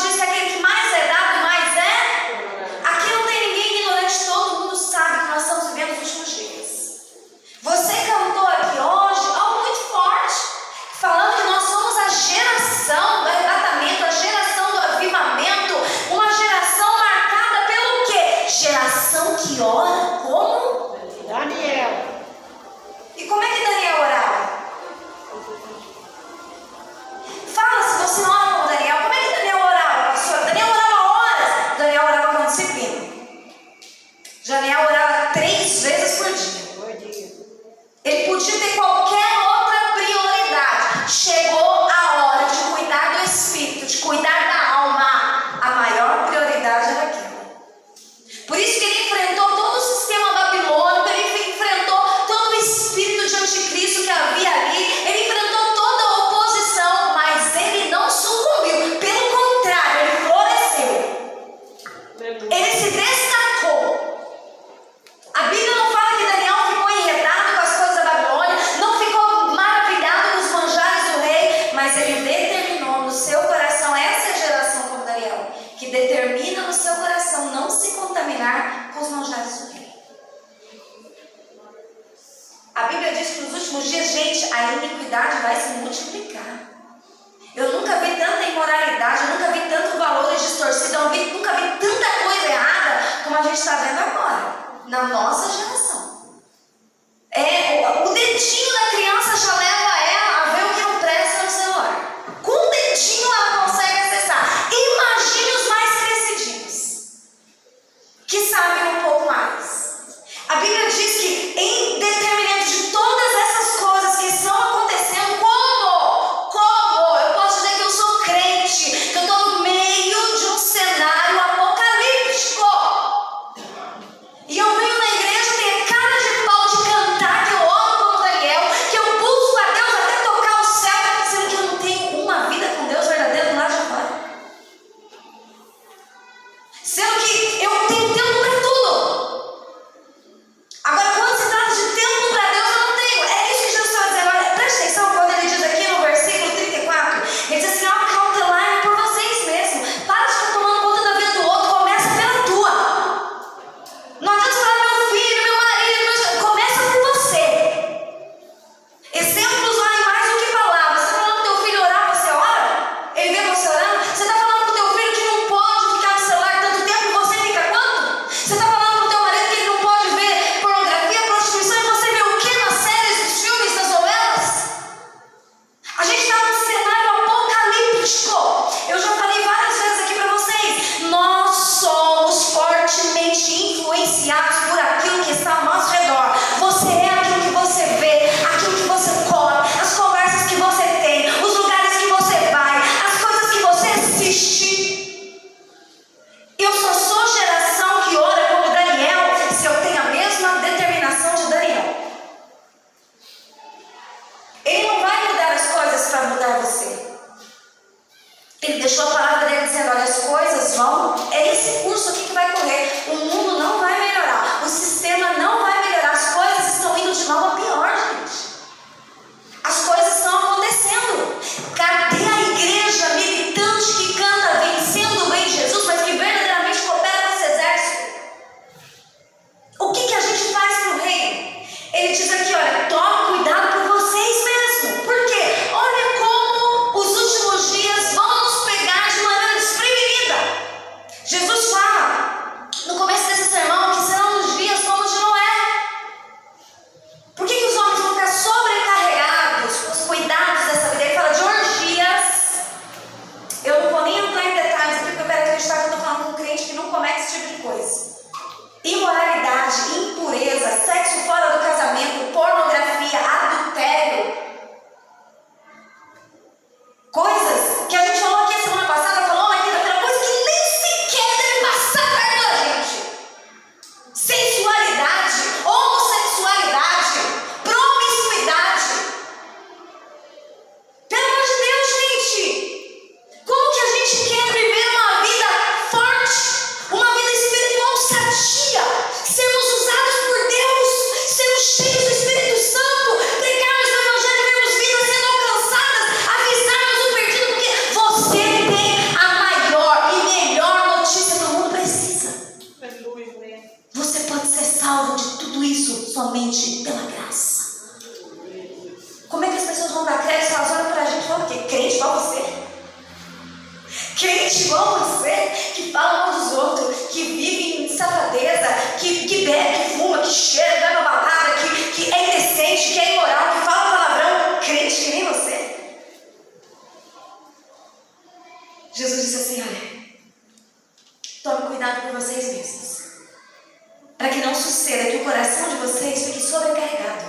podia ter qualquer outra prioridade. Chegou a hora de cuidar do espírito, de cuidar da alma. A maior prioridade era aquela. Por isso que ele enfrentou todo o sistema babilônico, ele enfrentou todo o espírito de anticristo que havia ali, ele enfrentou toda a oposição, mas ele não sucumbiu. Pelo contrário, ele floresceu. Ele se destacou. A Bíblia não fala que Daniel ficou enredado com as coisas da Babilônia, não ficou maravilhado com os manjares do rei, mas ele determinou no seu coração, essa é a geração como Daniel, que determina no seu coração não se contaminar com os manjares do rei. A Bíblia diz que nos últimos dias, gente, a iniquidade vai se multiplicar. Eu nunca vi tanta imoralidade, eu nunca vi tanto valores distorcidos, eu nunca vi tanta coisa errada como a gente está vendo agora, na nossa geração. O dedinho da criança já leva ela a ver o que não presta no celular. Com o dedinho ela consegue acessar. Imagine os mais crescidinhos, que sabem um pouco mais. A Bíblia diz que em detrimento de todas essas coisas que estão acontecendo, eu posso dizer que eu sou crente, que eu estou no meio de um cenário apocalíptico. E eu venho na igreja, tenho cara de pau de cantar, que eu oro como Daniel, que eu busco a Deus até tocar o céu, sendo que eu não tenho uma vida com Deus verdadeiro lá de fora. Sendo que eu tenho tempo para tudo. Agora, quando se trata de tempo para Deus, eu não tenho. É isso que Jesus está dizendo. Olha, preste atenção quando ele diz aqui no versículo 34. Ele diz assim, ó, cautelai por vocês mesmos. Para de ficar tomando conta da vida do outro, começa pela tua. Não adianta falar meu filho, meu marido, começa por você. Exemplos valem mais do que palavras. Você está falando pro teu filho orar, você ora? Ele vê você orando? Você está falando pro teu filho que não pode ficar no celular tanto tempo e você fica quanto? Você está falando pro teu marido que ele não pode ver pornografia, prostituição e você vê o que nas séries, nos filmes, nas novelas? A gente está num cenário apocalíptico. Eu já falei várias vezes aqui para vocês. Nós somos fortemente influenciados por aquilo que está ao nosso redor. Você é aquilo que você vê, aquilo que você come, as conversas que você tem, os lugares que você vai, as coisas que você assiste. Eu só sou geração que ora como Daniel se eu tenho a mesma determinação de Daniel. Ele não vai mudar as coisas para mudar você. Ele deixou a palavra dele dizendo, olha, as coisas vão, é esse curso aqui que vai correr. O mundo não vai melhorar, o sistema não vai melhorar, as coisas estão indo de mal a pior, gente. As coisas estão acontecendo. Cadê a igreja militante que canta vencendo o bem de Jesus, mas que verdadeiramente coopera com esse exército? O que a gente faz para o reino? Ele diz aqui, olha, tome cuidado por vocês mesmos. Por quê? Olha como os últimos dias vão nos pegar de maneira desprevenida. Jesus fala no começo desse sermão que serão os dias como os de Noé. Por que os homens vão ficar sobrecarregados com os cuidados dessa vida? Ele fala de orgias. Eu não vou nem entrar em detalhes aqui, porque eu quero acreditar que eu estou falando com um crente que não comete esse tipo de coisa. Imoralidade, impureza, sexo fora do casamento, pornografia, adultério. Coisas que a gente falou aqui a semana passada, falou na quinta-feira, coisa que nem sequer deve passar perto da gente. Sensualidade, homossexualidade, promiscuidade. Pelo amor de Deus, gente! Como que a gente quer viver uma vida forte, uma vida espiritual sadia, sermos usados por Deus, sermos cheios do Espírito Santo, pregarmos o Evangelho e vermos vidas sendo alcançadas, avisarmos o perdido, porque você tem a maior e melhor notícia que o mundo precisa. Você pode ser salvo de tudo isso somente pela graça. Como é que as pessoas vão dar crédito? Elas olham pra gente e falam o quê? Crente igual você? Crente igual você, que fala um dos outros, que vive em safadeza, que bebe, que fuma, que cheira, vai na balada, que é indecente, que é imoral, que fala palavrão, crente que nem você. Jesus disse assim, olha, tome cuidado por vocês mesmos, para que não suceda que o coração de vocês fique sobrecarregado.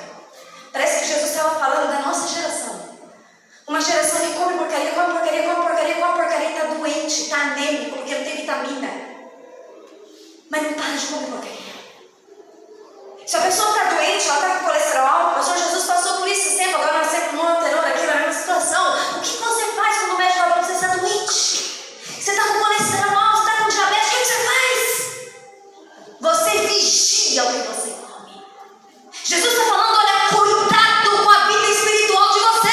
Parece que estava falando da nossa geração. Uma geração que come porcaria, come porcaria, come porcaria, come porcaria, está doente, está anêmico, porque não tem vitamina. Mas não para de comer porcaria. Se a pessoa está doente, ela está com colesterol alto, o Senhor Jesus passou por isso sempre, agora nós sempre no anterior aqui na mesma situação. O que você faz quando o médico fala para você está doente? Você está com colesterol alto, você está com diabetes, o que você faz? Você vigia o que você come. Jesus está falando, olha, cuidado com a vida espiritual de vocês.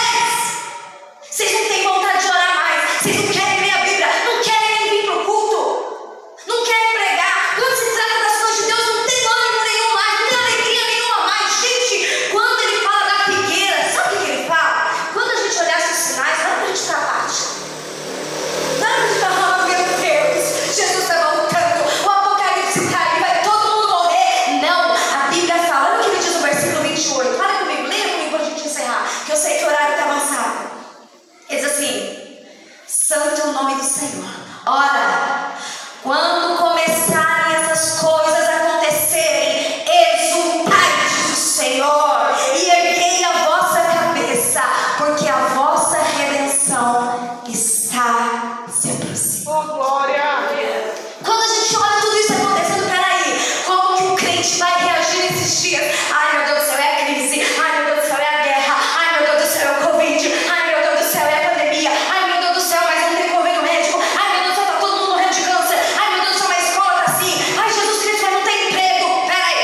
Vocês não têm vontade de orar mais, vocês não querem ler a Bíblia, não querem nem vir para o culto, não querem pregar. Quando se trata das coisas de Deus, não tem ânimo nenhum mais, não tem alegria nenhuma mais. Gente, quando ele fala da figueira, sabe o que ele fala? Quando a gente olhasse os sinais, não é para a gente estar baixo. Não é para a gente estar falando, meu Deus, Jesus está voltando, o Apocalipse está ali, vai todo mundo morrer. Não, a Bíblia fala, olha o que ele diz no versículo 28. Olha comigo, leia comigo para a gente encerrar, que eu sei que o horário está avançado. Ele diz assim: santo é o nome do Senhor. Ora, quando começarem essas coisas a acontecerem, exultai, diz o Senhor, e erguei a vossa cabeça, porque a vossa redenção está se aproximando. Oh, glória. Quando a gente olha tudo isso acontecendo, peraí, como que o crente vai reagir nesses dias? Ai, meu Deus do céu, é a crise. Ai, meu Deus do céu, é a guerra. Ai, meu Deus do céu, é o Covid. Ai, meu Deus do céu, é a pandemia. Ai, meu Deus do céu, mas não tem convênio médico. Ai, meu Deus do céu, tá todo mundo morrendo de câncer. Ai, meu Deus do céu, a escola tá assim. Ai, Jesus Cristo, mas não tem emprego. Peraí.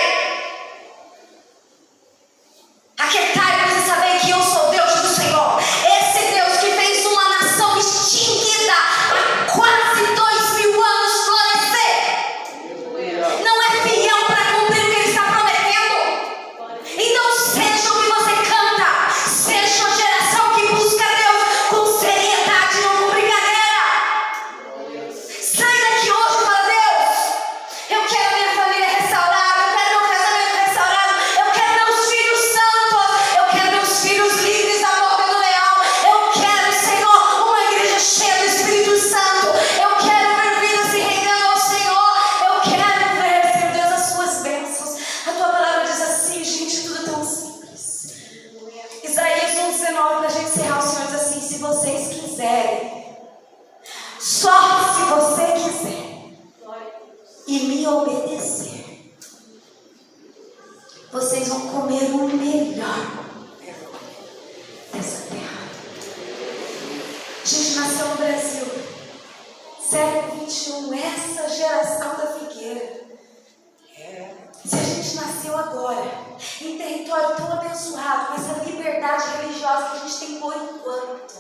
Aquietai para você saber que eu sou Deus do Senhor. Esse Deus que fez uma nação extinguida há quase 2000 anos florescer, não é fiel para cumprir o que ele está prometendo. Então seja o que você canta, seja a geração que busca Deus com seriedade, não com brincadeira. Sai daqui hoje e fala: Deus, eu quero minha família restaurada, eu quero meu casamento restaurado, eu quero meus filhos santos, eu quero meus filhos livres da boca do leão, eu quero, Senhor, uma igreja cheia do Espírito Santo, eu quero ver vidas se rendendo ao Senhor, eu quero ver, Senhor Deus, as suas bênçãos. A tua palavra diz assim, gente, tudo tão simples. Isaías 1:19, para a gente encerrar, o Senhor diz assim: se vocês quiserem, só se você quiser, e me obedecer, vocês vão comer o melhor dessa terra. A gente nasceu no Brasil, século XXI, essa geração da figueira. Se a gente nasceu agora, em território tão abençoado, com essa liberdade religiosa que a gente tem por enquanto,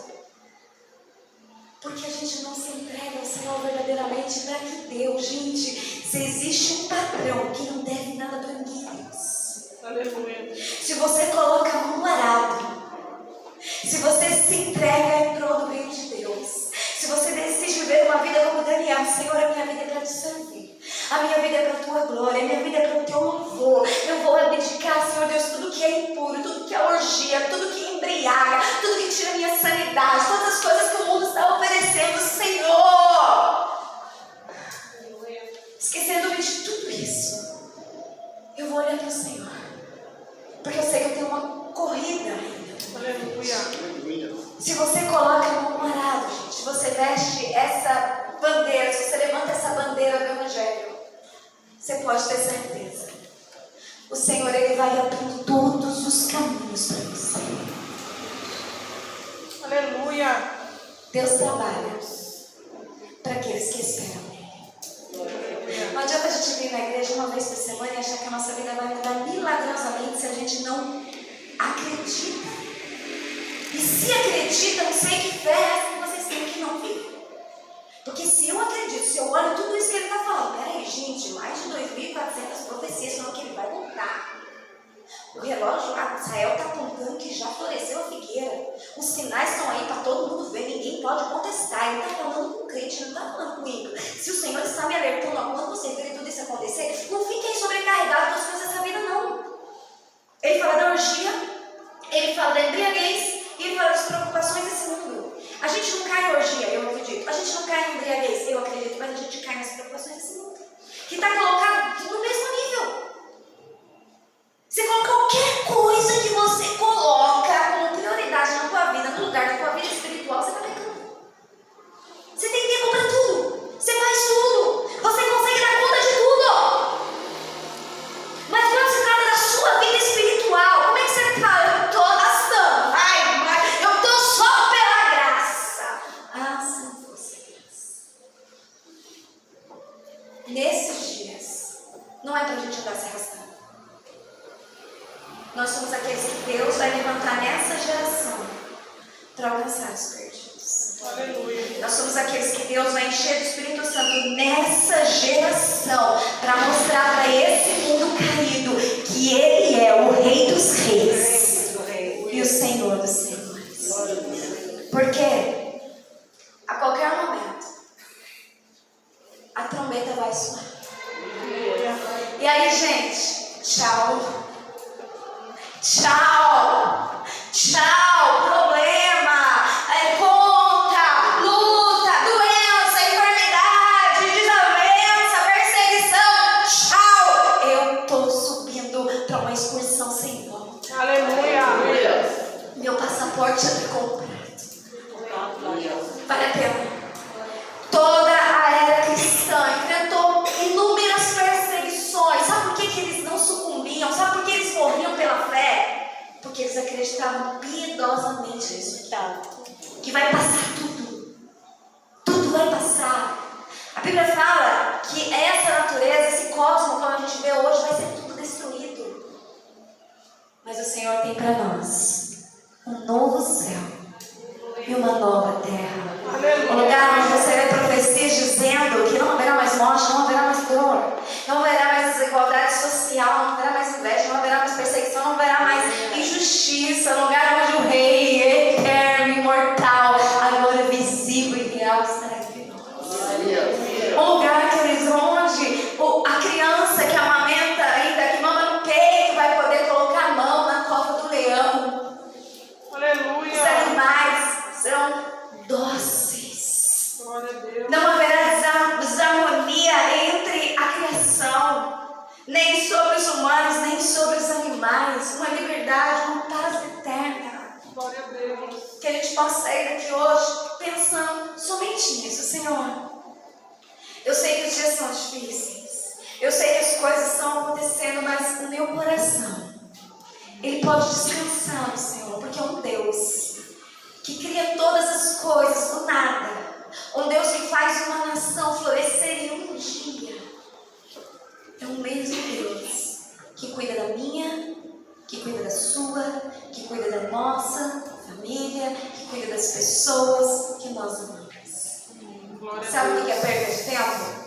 porque a gente não se entrega ao Senhor verdadeiramente, para que Deus, gente, se existe um padrão que não deve nada para ninguém, Deus. Aleluia. Se você coloca a mão no arado, se você se entrega em prol do reino de Deus, se você decide viver uma vida como Daniel: Senhor, a minha vida é para te servir, a minha vida é para a tua glória, a minha vida é para o teu louvor, eu vou abdicar, Senhor Deus, tudo que é impuro, tudo que é orgia, tudo que embriaga, tudo que tira a minha sanidade, todas as coisas que o mundo está oferecendo, Senhor. Esquecendo-me de tudo isso, eu vou olhar para o Senhor, porque eu sei que eu tenho uma corrida ainda. Aleluia. Se você coloca a mão no arado, gente, se você veste essa bandeira, se você levanta essa bandeira do Evangelho, você pode ter certeza, o Senhor, Ele vai abrindo todos os caminhos para você. Aleluia. Deus trabalha para aqueles que esperam nele. Não adianta a gente vir na igreja uma vez por semana e achar que a nossa vida vai mudar milagrosamente se a gente não acredita. E se acredita, não sei que fé é essa que vocês têm que não vive. Porque se eu acredito, se eu olho tudo isso que ele está falando, peraí, gente, mais de 2.400 profecias falam que ele vai voltar. O relógio, Israel está apontando que já floresceu a figueira. Os sinais estão aí para todo mundo ver, ninguém pode contestar. Ele está falando com o crente, não está falando com o ímpio. Se o Senhor está me alertando, quando você ver tudo isso acontecer, não fiquem sobrecarregados das coisas dessa vida, não. Ele fala da orgia, ele fala da embriaguez, e ele fala das preocupações desse mundo. A gente não cai em orgia, eu acredito. A gente não cai em embriaguez, eu acredito. Mas a gente cai nas preocupações desse mundo, que está colocado no mesmo nível. Você coloca qualquer coisa que você coloca para alcançar os perdidos. Aleluia. Nós somos aqueles que Deus vai encher do Espírito Santo nessa geração para mostrar para esse mundo caído que Ele é o Rei dos Reis e o Senhor dos Senhores. Porque a qualquer momento a trombeta vai soar. E aí, gente, tchau. Tchau. Tchau. Problema. Conta. Luta. Doença. Enfermidade. Desavença. Perseguição. Tchau. Eu tô subindo para uma excursão sem volta. Aleluia. Meu passaporte já está comprado. Vale a pena. Toda a era cristã enfrentou inúmeras perseguições. Sabe por que eles não sucumbiam? Sabe por que eles morriam pela fé? Porque eles acreditavam piedosamente nisso aqui. Que vai passar tudo. Tudo vai passar. A Bíblia fala que essa natureza, esse cosmos, como a gente vê hoje, vai ser tudo destruído. Mas o Senhor tem para nós um novo céu e uma nova terra. Um lugar onde você vê profecias dizendo que não haverá mais morte, não haverá mais dor, não haverá mais desigualdade social, não haverá mais inveja, não haverá mais perseguição, não haverá mais injustiça. Um lugar onde o Rei eterno, imortal, agora visível e real estará entre nós. Um lugar, queridos, onde a criança que amamenta ainda, que mama no peito, vai poder colocar a mão na cova do leão. Aleluia. Os animais serão dóceis. Glória a Deus. Não haverá desarmonia entre a criação, nem sobre os humanos, nem sobre os animais. Uma liberdade, uma paz eterna. Glória a Deus. Que a gente possa sair daqui hoje pensando somente nisso, Senhor. Eu sei que os dias são difíceis. Eu sei que as coisas estão acontecendo, mas o meu coração, ele pode descansar no Senhor, porque é um Deus que cria todas as coisas do nada. Um Deus que faz uma nação florescer em um dia. É o mesmo Deus que cuida da minha, que cuida da sua, que cuida da nossa família, que cuida das pessoas que nós amamos. Glória a Sabe o Deus. que é perda de tempo?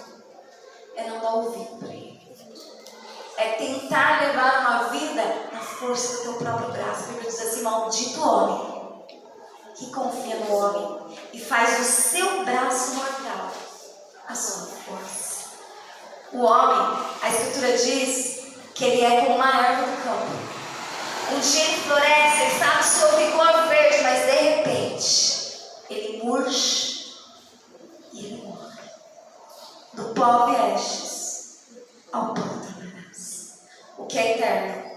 É não dar ouvido para Ele. É tentar levar uma vida na força do teu próprio braço. A Bíblia diz assim: maldito homem que confia no homem e faz o seu braço mortal a sua força. O homem, a Escritura diz que ele é como uma árvore do campo. Um dia ele floresce, ele está no seu vigor verde, mas de repente ele murcha e ele morre. Do pó viestes, ao pó tornarás. O que é eterno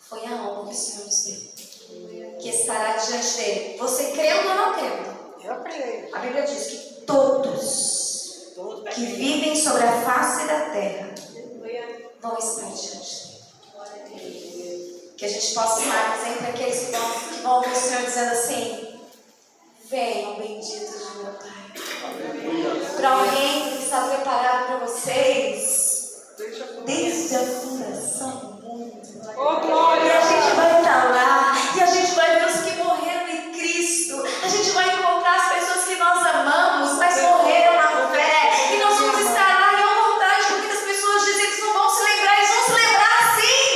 foi a alma que o Senhor nos deu, que estará diante dele. Você crendo ou não crendo? Eu creio. A Bíblia diz que todos que vivem sobre a face da terra vão estar diante dele. Que a gente possa estar sempre aqueles que vão ver o Senhor dizendo assim: venham benditos de meu Pai, para o reino que está preparado para vocês desde a fundação do mundo. Oh, E glória. a gente vai estar lá, e a gente vai ver os que morreram em Cristo. A gente vai encontrar as pessoas que nós amamos, mas morreram na fé. E nós vamos estar lá, e à vontade com muitas pessoas dizem: eles não vão se lembrar, eles vão se lembrar sim.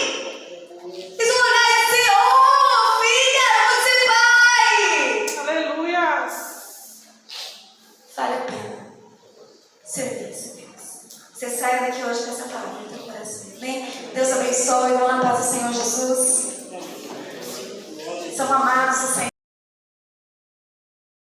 Eles vão olhar e dizer: oh, filha, você pai. Aleluia. Vale a pena servir esse Deus. Você sai daqui hoje com essa palavra no teu coração. Amém? Deus abençoe. Vão na paz do Senhor Jesus. São amados do Senhor.